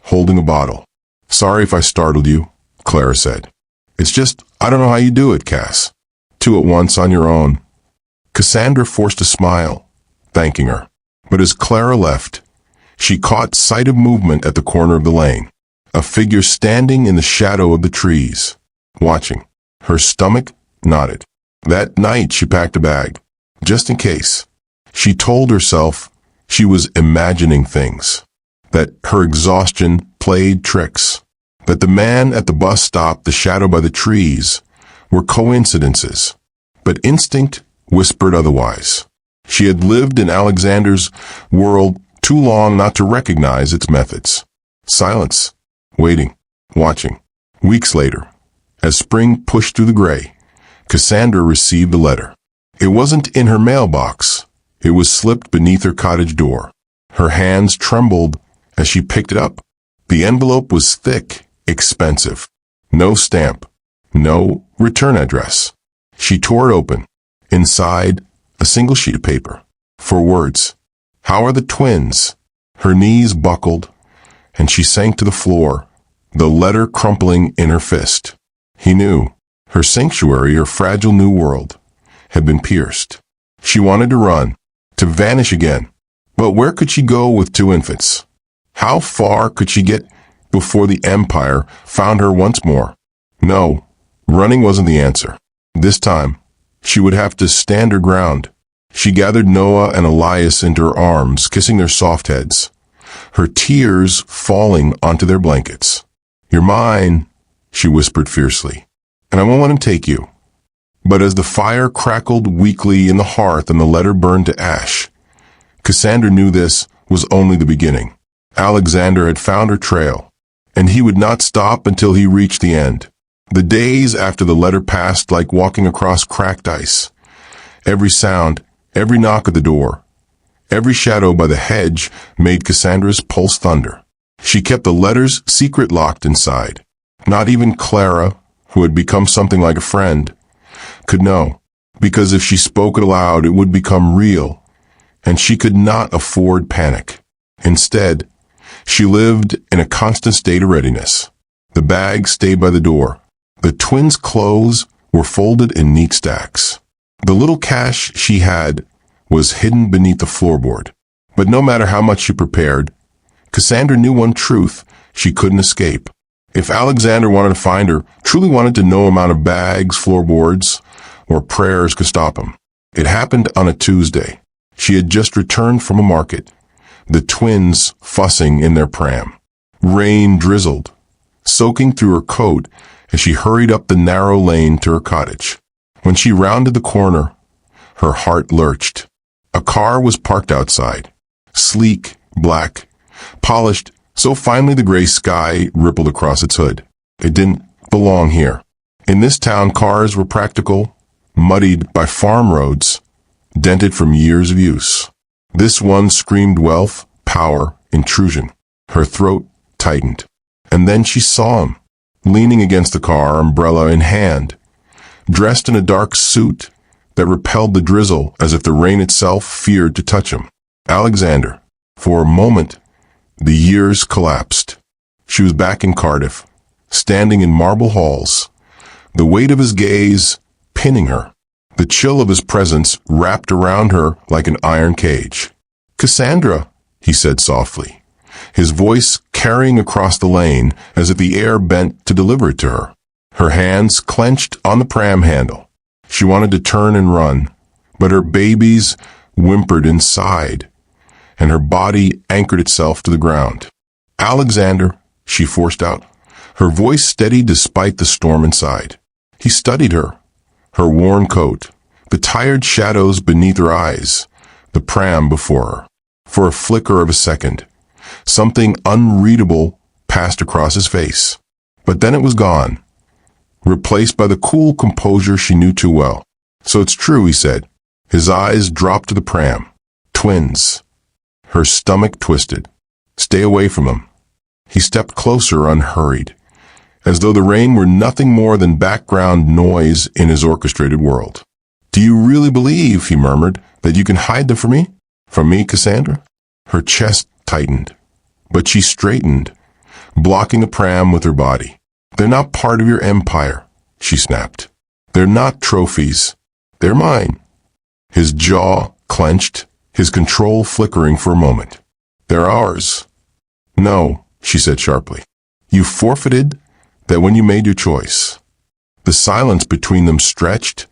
holding a bottle. "Sorry if I startled you," Clara said. "It's just, I don't know how you do it, Cass. Two at once on your own." Cassandra forced a smile, thanking her. But as Clara left, She caught sight of movement at the corner of the lane. A figure standing in the shadow of the trees, watching. Her stomach knotted. That night she packed a bag, just in case. She told herself she was imagining things, that her exhaustion played tricks, that the man at the bus stop, the shadow by the trees, were coincidences. But instinct whispered otherwise. She had lived in Alexander's world too long not to recognize its methods. Silence, waiting, watching. Weeks later, as spring pushed through the gray, Cassandra received a letter. It wasn't in her mailbox. It was slipped beneath her cottage door. Her hands trembled as she picked it up. The envelope was thick, expensive. No stamp, no return address. She tore it open. Inside, a single sheet of paper. 4 words. How are the twins? Her knees buckled, and she sank to the floor, the letter crumpling in her fist. He knew. Her sanctuary, her fragile new world, had been pierced. She wanted to run, to vanish again. But where could she go with 2 infants? How far could she get before the Empire found her once more? No, running wasn't the answer. This time, she would have to stand her ground. She gathered Noah and Elias into her arms, kissing their soft heads, her tears falling onto their blankets. You're mine, she whispered fiercely, and I won't let him take you. But as the fire crackled weakly in the hearth and the letter burned to ash, Cassandra knew this was only the beginning. Alexander had found her trail, and he would not stop until he reached the end. The days after the letter passed like walking across cracked ice. Every sound, every knock at the door, every shadow by the hedge made Cassandra's pulse thunder. She kept the letter's secret locked inside. Not even Clara, who had become something like a friend, could know, because if she spoke it aloud, it would become real, and she could not afford panic. Instead, she lived in a constant state of readiness. The bag stayed by the door. The twins' clothes were folded in neat stacks. The little cash she had was hidden beneath the floorboard. But no matter how much she prepared, Cassandra knew one truth she couldn't escape. If Alexander wanted to find her, truly wanted to, no amount of bags, floorboards, or prayers could stop him. It happened on a Tuesday. She had just returned from a market, the twins fussing in their pram. Rain drizzled, soaking through her coat as she hurried up the narrow lane to her cottage. When she rounded the corner, her heart lurched. A car was parked outside, sleek, black, polished, so finely the gray sky rippled across its hood. It didn't belong here. In this town, cars were practical, muddied by farm roads, dented from years of use. This one screamed wealth, power, intrusion. Her throat tightened. And then she saw him, leaning against the car, umbrella in hand, dressed in a dark suit that repelled the drizzle as if the rain itself feared to touch him. Alexander. For a moment, the years collapsed. She was back in Cardiff, standing in marble halls, the weight of his gaze pinning her, the chill of his presence wrapped around her like an iron cage. "Cassandra," he said softly, his voice carrying across the lane as if the air bent to deliver it to her. Her hands clenched on the pram handle. She wanted to turn and run, but her babies whimpered inside, and her body anchored itself to the ground. "Alexander," she forced out, her voice steady despite the storm inside. He studied her worn coat, the tired shadows beneath her eyes, the pram before her. For a flicker of a second, something unreadable passed across his face. But then it was gone, replaced by the cool composure she knew too well. "So it's true," he said. His eyes dropped to the pram. "Twins." Her stomach twisted. "Stay away from them." He stepped closer, unhurried, as though the rain were nothing more than background noise in his orchestrated world. "Do you really believe," he murmured, "that you can hide them from me? From me, Cassandra?" Her chest tightened, but she straightened, blocking the pram with her body. "They're not part of your empire," she snapped. "They're not trophies. They're mine." His jaw clenched, his control flickering for a moment. They're ours. No, she said sharply. You forfeited that when you made your choice. The silence between them stretched,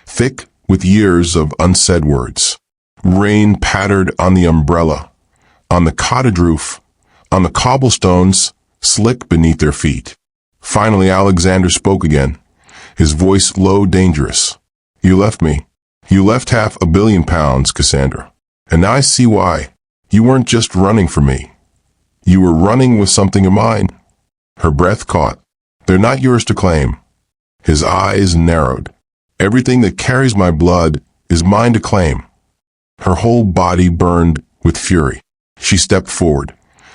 thick with years of unsaid words. Rain pattered on the umbrella, on the cottage roof, on the cobblestones slick beneath their feet. Finally, Alexander spoke again, his voice low, dangerous. You left me. You left £500 million, Cassandra. And now I see why. You weren't just running from me. You were running with something of mine. Her breath caught. They're not yours to claim. His eyes narrowed. Everything that carries my blood is mine to claim. Her whole body burned with fury. She stepped forward,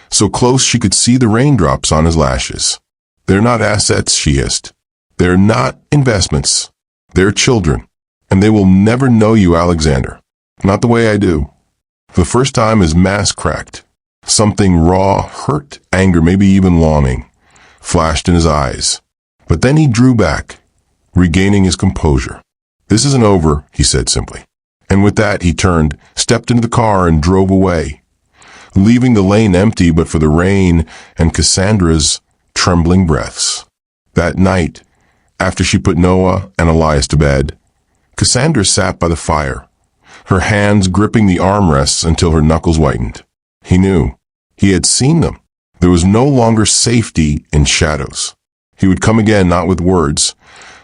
so close she could see the raindrops on his lashes. They're not assets, she hissed. They're not investments. They're children. And they will never know you, Alexander. Not the way I do. For the first time, his mask cracked. Something raw, hurt, anger, maybe even longing, flashed in his eyes. But then he drew back, regaining his composure. This isn't over, he said simply. And with that, he turned, stepped into the car, and drove away, leaving the lane empty but for the rain and Cassandra's trembling breaths. That night, after she put Noah and Elias to bed, Cassandra sat by the fire, her hands gripping the armrests until her knuckles whitened. He knew. He had seen them. There was no longer safety in shadows. He would come again, not with words,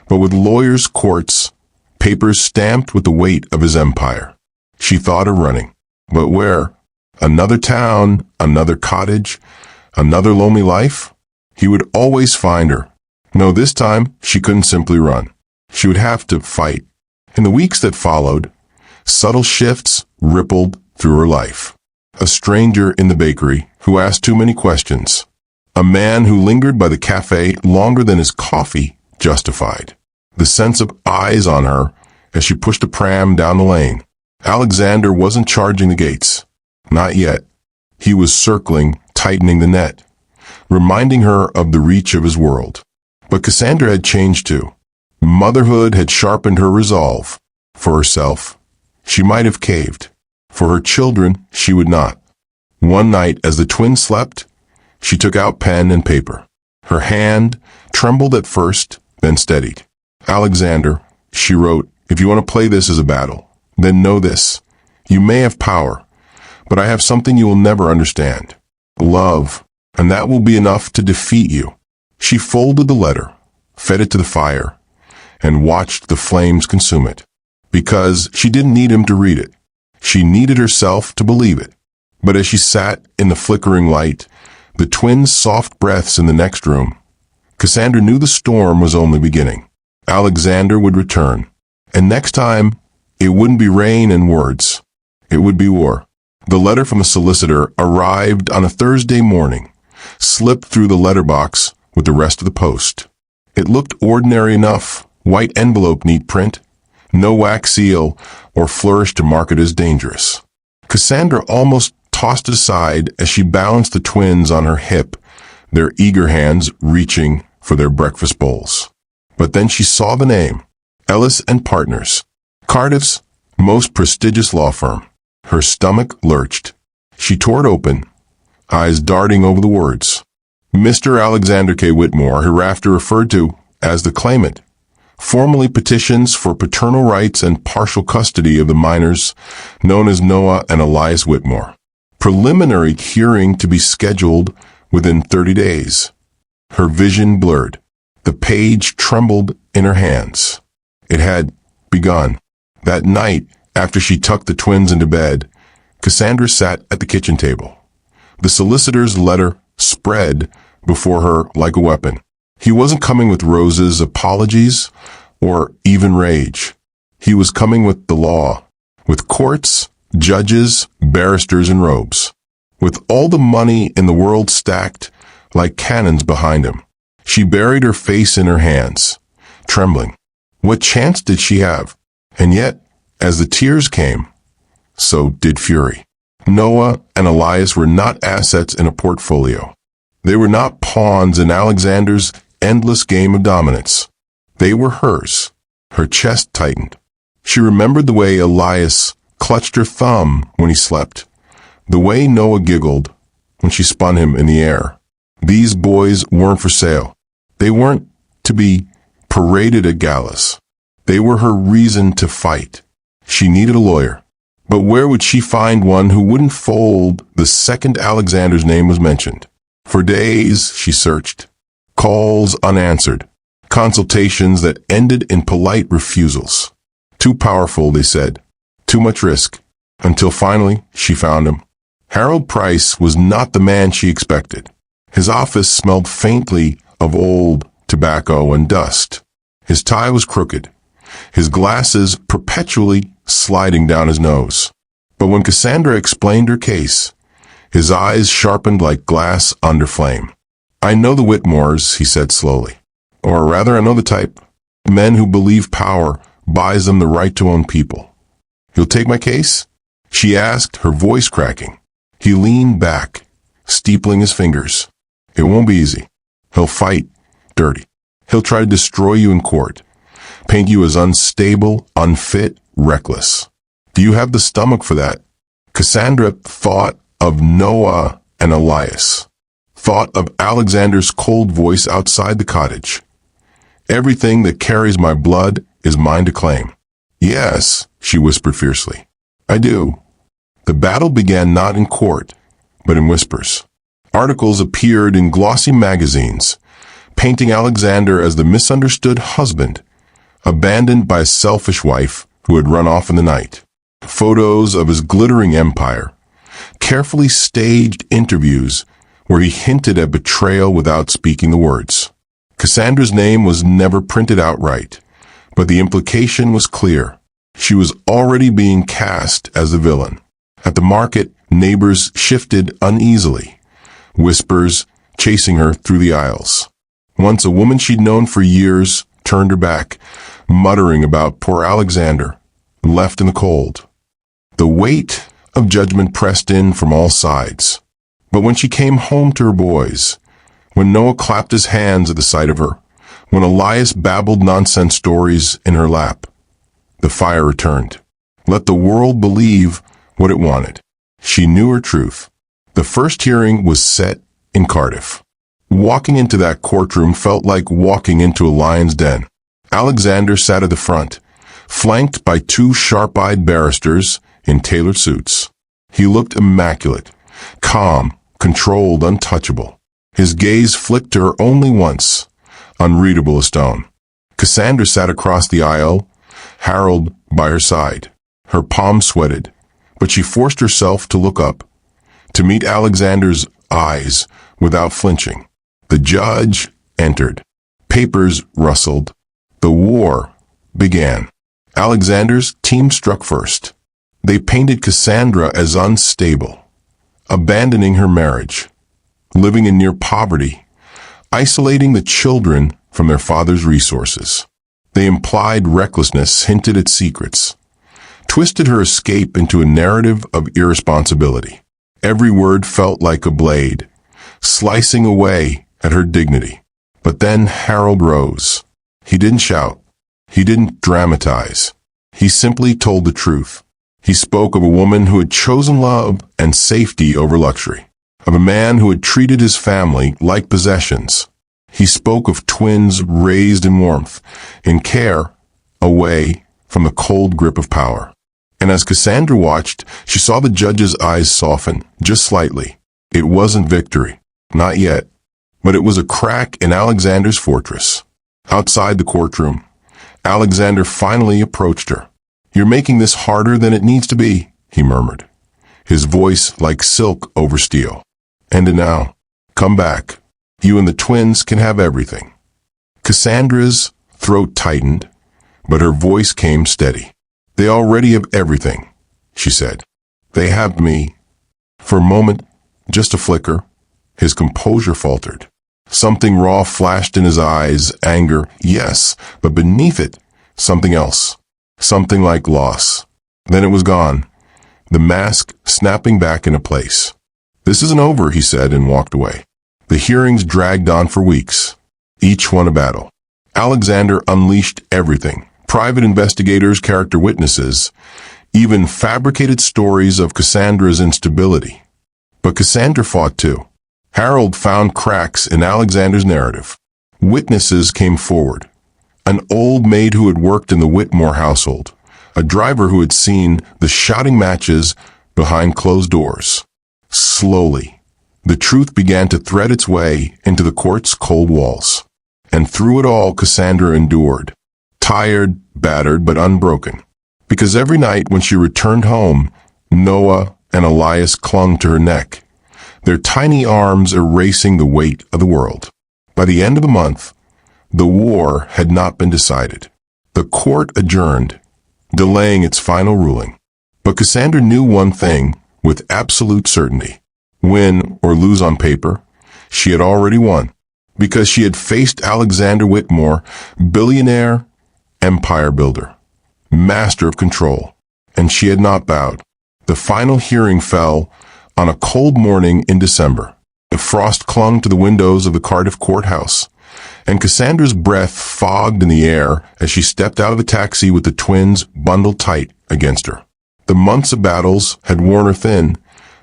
but with lawyers' courts, papers stamped with the weight of his empire. She thought of running. But where? Another town, another cottage, another lonely life? He would always find her. No, this time she couldn't simply run. She would have to fight. In the weeks that followed, subtle shifts rippled through her life. A stranger in the bakery who asked too many questions. A man who lingered by the cafe longer than his coffee justified. The sense of eyes on her as she pushed a pram down the lane. Alexander wasn't charging the gates. Not yet. He was circling, tightening the net, reminding her of the reach of his world. But Cassandra had changed too. Motherhood had sharpened her resolve. For herself, she might have caved. For her children, she would not. One night, as the twins slept, she took out pen and paper. Her hand trembled at first, then steadied. Alexander, she wrote, if you want to play this as a battle, then know this. You may have power, but I have something you will never understand. Love, and that will be enough to defeat you. She folded the letter, fed it to the fire, and watched the flames consume it. Because she didn't need him to read it. She needed herself to believe it. But as she sat in the flickering light, the twins' soft breaths in the next room, Cassandra knew the storm was only beginning. Alexander would return. And next time, it wouldn't be rain and words. It would be war. The letter from the solicitor arrived on a Thursday morning, slipped through the letterbox with the rest of the post. It looked ordinary enough. White envelope, neat print, no wax seal or flourish to mark it as dangerous. Cassandra almost tossed it aside as she balanced the twins on her hip, their eager hands reaching for their breakfast bowls. But then she saw the name, Ellis and Partners, Cardiff's most prestigious law firm. Her stomach lurched. She tore it open, eyes darting over the words. Mr. Alexander K. Whitmore, hereafter referred to as the claimant, formally petitions for paternal rights and partial custody of the minors known as Noah and Elias Whitmore. Preliminary hearing to be scheduled within 30 days. Her vision blurred. The page trembled in her hands. It had begun. That night, after she tucked the twins into bed, Cassandra sat at the kitchen table. The solicitor's letter spread before her like a weapon. He wasn't coming with roses, apologies, or even rage. He was coming with the law, with courts, judges, barristers in robes, with all the money in the world stacked like cannons behind him. She buried her face in her hands, trembling. What chance did she have? And yet, as the tears came, so did fury. Noah and Elias were not assets in a portfolio. They were not pawns in Alexander's endless game of dominance. They were hers. Her chest tightened. She remembered the way Elias clutched her thumb when he slept, The way Noah giggled when she spun him in the air. These boys weren't for sale. They weren't to be paraded at galas. They were her reason to fight. She needed a lawyer. But where would she find one who wouldn't fold the second Alexander's name was mentioned? For days, she searched. Calls unanswered. Consultations that ended in polite refusals. Too powerful, they said. Too much risk. Until finally, she found him. Harold Price was not the man she expected. His office smelled faintly of old tobacco and dust. His tie was crooked. His glasses perpetually sliding down his nose. But when Cassandra explained her case, his eyes sharpened like glass under flame. I know the Whitmores, he said slowly. Or rather, I know the type. Men who believe power buys them the right to own people. You'll take my case? She asked, her voice cracking. He leaned back, steepling his fingers. It won't be easy. He'll fight dirty. He'll try to destroy you in court. Paint you as unstable, unfit, reckless. Do you have the stomach for that? Cassandra thought of Noah and Elias. Thought of Alexander's cold voice outside the cottage. Everything that carries my blood is mine to claim. Yes, she whispered fiercely. I do. The battle began not in court, but in whispers. Articles appeared in glossy magazines, painting Alexander as the misunderstood husband, abandoned by a selfish wife who had run off in the night. Photos of his glittering empire, carefully staged interviews where he hinted at betrayal without speaking the words. Cassandra's name was never printed outright, but the implication was clear. She was already being cast as the villain. At the market, neighbors shifted uneasily, whispers chasing her through the aisles. Once a woman she'd known for years turned her back, muttering about poor Alexander, left in the cold. The weight of judgment pressed in from all sides. But when she came home to her boys, when Noah clapped his hands at the sight of her, when Elias babbled nonsense stories in her lap, the fire returned. Let the world believe what it wanted. She knew her truth. The first hearing was set in Cardiff. Walking into that courtroom felt like walking into a lion's den. Alexander sat at the front, flanked by two sharp-eyed barristers in tailored suits. He looked immaculate, calm, controlled, untouchable. His gaze flicked to her only once, unreadable as stone. Cassandra sat across the aisle, Harold by her side. Her palms sweated, but she forced herself to look up, to meet Alexander's eyes without flinching. The judge entered. Papers rustled. The war began. Alexander's team struck first. They painted Cassandra as unstable, abandoning her marriage, living in near poverty, isolating the children from their father's resources. They implied recklessness, hinted at secrets, twisted her escape into a narrative of irresponsibility. Every word felt like a blade, slicing away at her dignity. But then Harold rose. He didn't shout. He didn't dramatize. He simply told the truth. He spoke of a woman who had chosen love and safety over luxury, of a man who had treated his family like possessions. He spoke of twins raised in warmth, in care, away from the cold grip of power. And as Cassandra watched, she saw the judge's eyes soften, just slightly. It wasn't victory, not yet, but it was a crack in Alexander's fortress. Outside the courtroom, Alexander finally approached her. "You're making this harder than it needs to be," he murmured, his voice like silk over steel. "And now, come back. You and the twins can have everything." Cassandra's throat tightened, but her voice came steady. "They already have everything," she said. "They have me." For a moment, just a flicker, his composure faltered. Something raw flashed in his eyes, anger, yes, but beneath it, something else. Something like loss. Then it was gone, the mask snapping back into place. "This isn't over," he said and walked away. The hearings dragged on for weeks, each one a battle. Alexander unleashed everything. Private investigators, character witnesses. even fabricated stories of Cassandra's instability. But Cassandra fought too. Harold found cracks in Alexander's narrative. Witnesses came forward. An old maid who had worked in the Whitmore household. A driver who had seen the shouting matches behind closed doors. Slowly, the truth began to thread its way into the court's cold walls. And through it all, Cassandra endured. Tired, battered, but unbroken. Because every night when she returned home, Noah and Elias clung to her neck, their tiny arms erasing the weight of the world. By the end of the month, the war had not been decided. The court adjourned, delaying its final ruling. But Cassandra knew one thing with absolute certainty. Win or lose on paper, she had already won. Because she had faced Alexander Whitmore, billionaire, empire builder, master of control, and she had not bowed. The final hearing fell on a cold morning in December. The frost clung to the windows of the Cardiff courthouse, and Cassandra's breath fogged in the air as she stepped out of the taxi with the twins bundled tight against her. The months of battles had worn her thin,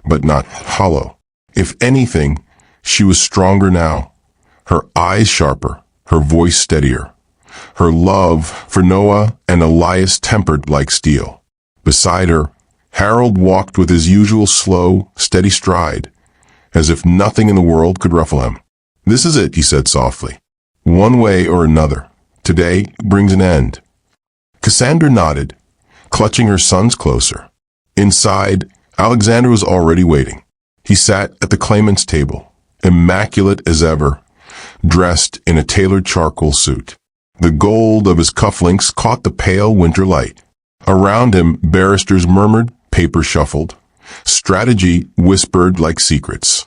but not hollow. If anything, she was stronger now. Her eyes sharper, her voice steadier. Her love for Noah and Elias tempered like steel. Beside her, Harold walked with his usual slow, steady stride, as if nothing in the world could ruffle him. "This is it," he said softly. "One way or another. Today brings an end." Cassandra nodded, clutching her sons closer. Inside, Alexander was already waiting. He sat at the claimant's table, immaculate as ever, dressed in a tailored charcoal suit. The gold of his cufflinks caught the pale winter light. Around him, barristers murmured, paper shuffled. Strategy whispered like secrets.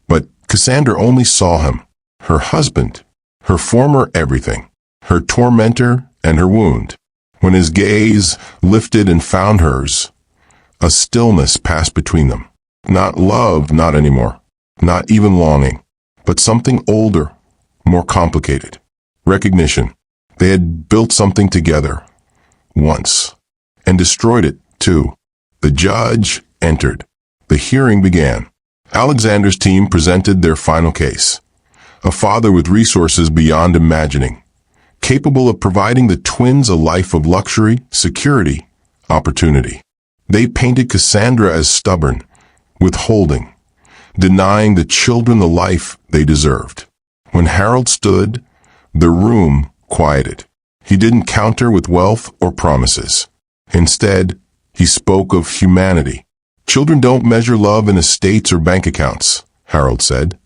But Cassandra only saw him, her husband, her former everything, her tormentor and her wound. When his gaze lifted and found hers, a stillness passed between them. Not love, not anymore. Not even longing. But something older, more complicated. Recognition. They had built something together. Once. And destroyed it, too. The judge entered. The hearing began. Alexander's team presented their final case. A father with resources beyond imagining. Capable of providing the twins a life of luxury, security, opportunity. They painted Cassandra as stubborn, withholding, denying the children the life they deserved. When Harold stood, the room quieted. He didn't counter with wealth or promises. Instead, he spoke of humanity. "Children don't measure love in estates or bank accounts," Harold said,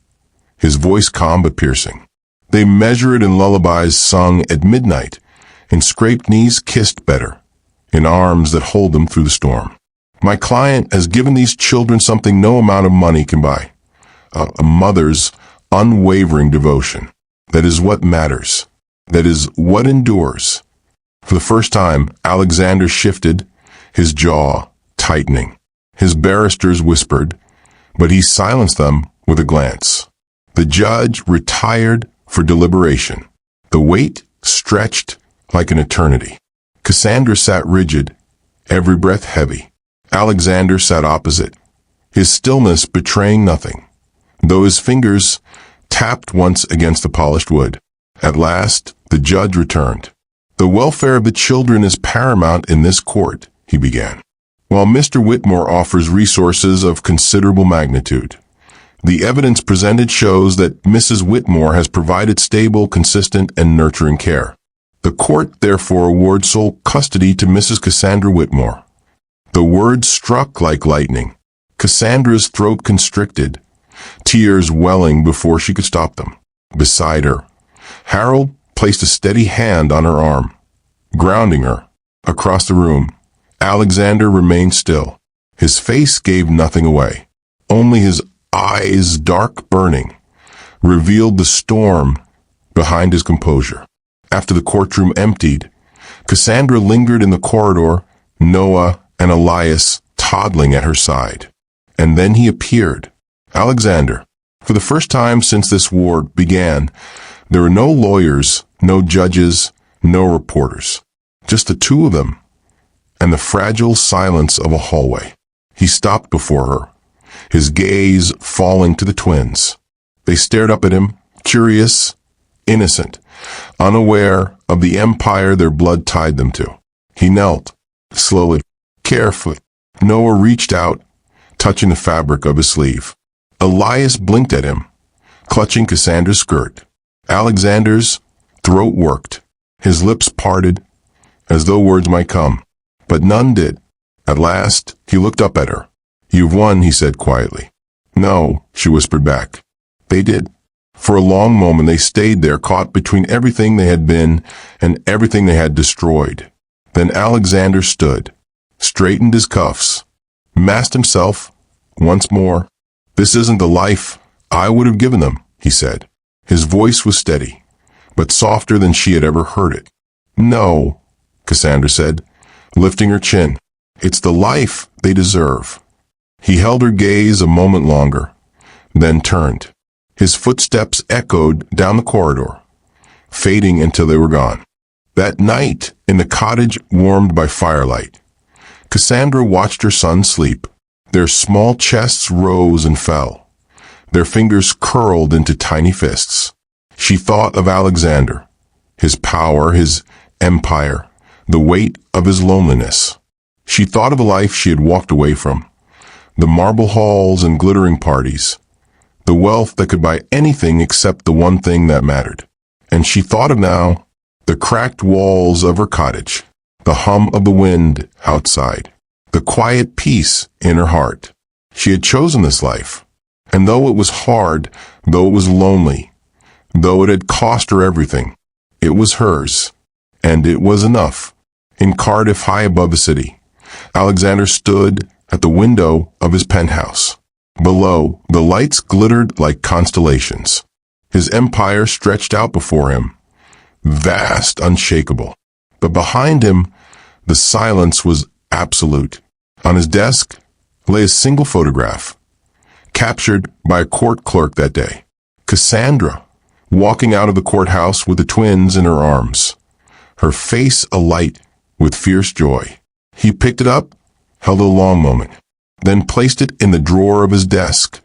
his voice calm but piercing. "They measure it in lullabies sung at midnight, in scraped knees kissed better, in arms that hold them through the storm. My client has given these children something no amount of money can buy. A mother's unwavering devotion. That is what matters. That is what endures." For the first time, Alexander shifted, his jaw tightening. His barristers whispered, but he silenced them with a glance. The judge retired for deliberation. The wait stretched like an eternity. Cassandra sat rigid, every breath heavy. Alexander sat opposite, his stillness betraying nothing, though his fingers tapped once against the polished wood. At last, the judge returned. "The welfare of the children is paramount in this court," he began. "While Mr. Whitmore offers resources of considerable magnitude, the evidence presented shows that Mrs. Whitmore has provided stable, consistent, and nurturing care. The court therefore awards sole custody to Mrs. Cassandra Whitmore." The words struck like lightning. Cassandra's throat constricted, tears welling before she could stop them. Beside her, Harold placed a steady hand on her arm, grounding her. Across the room, Alexander remained still. His face gave nothing away. Only his eyes, dark burning, revealed the storm behind his composure. After the courtroom emptied, Cassandra lingered in the corridor, Noah and Elias toddling at her side. And then he appeared. Alexander. For the first time since this war began, there were no lawyers, no judges, no reporters. Just the two of them. and the fragile silence of a hallway. He stopped before her, his gaze falling to the twins. They stared up at him, curious, innocent, unaware of the empire their blood tied them to. He knelt, slowly, carefully. Noah reached out, touching the fabric of his sleeve. Elias blinked at him, clutching Cassandra's skirt. Alexander's throat worked. His lips parted, as though words might come, but none did. At last, he looked up at her. "You've won," he said quietly. "No," she whispered back. They did. For a long moment they stayed there, caught between everything they had been and everything they had destroyed. Then Alexander stood, straightened his cuffs, masked himself once more. "This isn't the life I would have given them," he said. His voice was steady, but softer than she had ever heard it. "No," Cassandra said, lifting her chin. "It's the life they deserve." He held her gaze a moment longer, then turned. His footsteps echoed down the corridor, fading until they were gone. That night, in the cottage warmed by firelight, Cassandra watched her son sleep. Their small chests rose and fell. Their fingers curled into tiny fists. She thought of Alexander, his power, his empire, the weight of his loneliness. She thought of a life she had walked away from, the marble halls and glittering parties, the wealth that could buy anything except the one thing that mattered. And she thought of now the cracked walls of her cottage, the hum of the wind outside, the quiet peace in her heart. She had chosen this life, and though it was hard, though it was lonely, though it had cost her everything, it was hers, and it was enough. In Cardiff, high above the city, Alexander stood at the window of his penthouse. Below, the lights glittered like constellations. His empire stretched out before him, vast, unshakable. But behind him, the silence was absolute. On his desk lay a single photograph, captured by a court clerk that day. Cassandra, walking out of the courthouse with the twins in her arms, her face alight with fierce joy. He picked it up, held a long moment, then placed it in the drawer of his desk,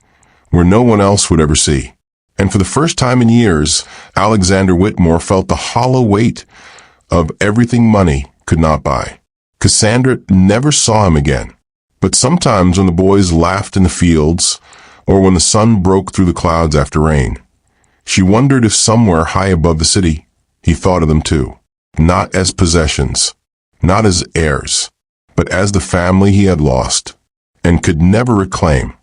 where no one else would ever see. And for the first time in years, Alexander Whitmore felt the hollow weight of everything money could not buy. Cassandra never saw him again, but sometimes when the boys laughed in the fields, or when the sun broke through the clouds after rain, she wondered if somewhere high above the city he thought of them too, not as possessions, not as heirs, but as the family he had lost and could never reclaim.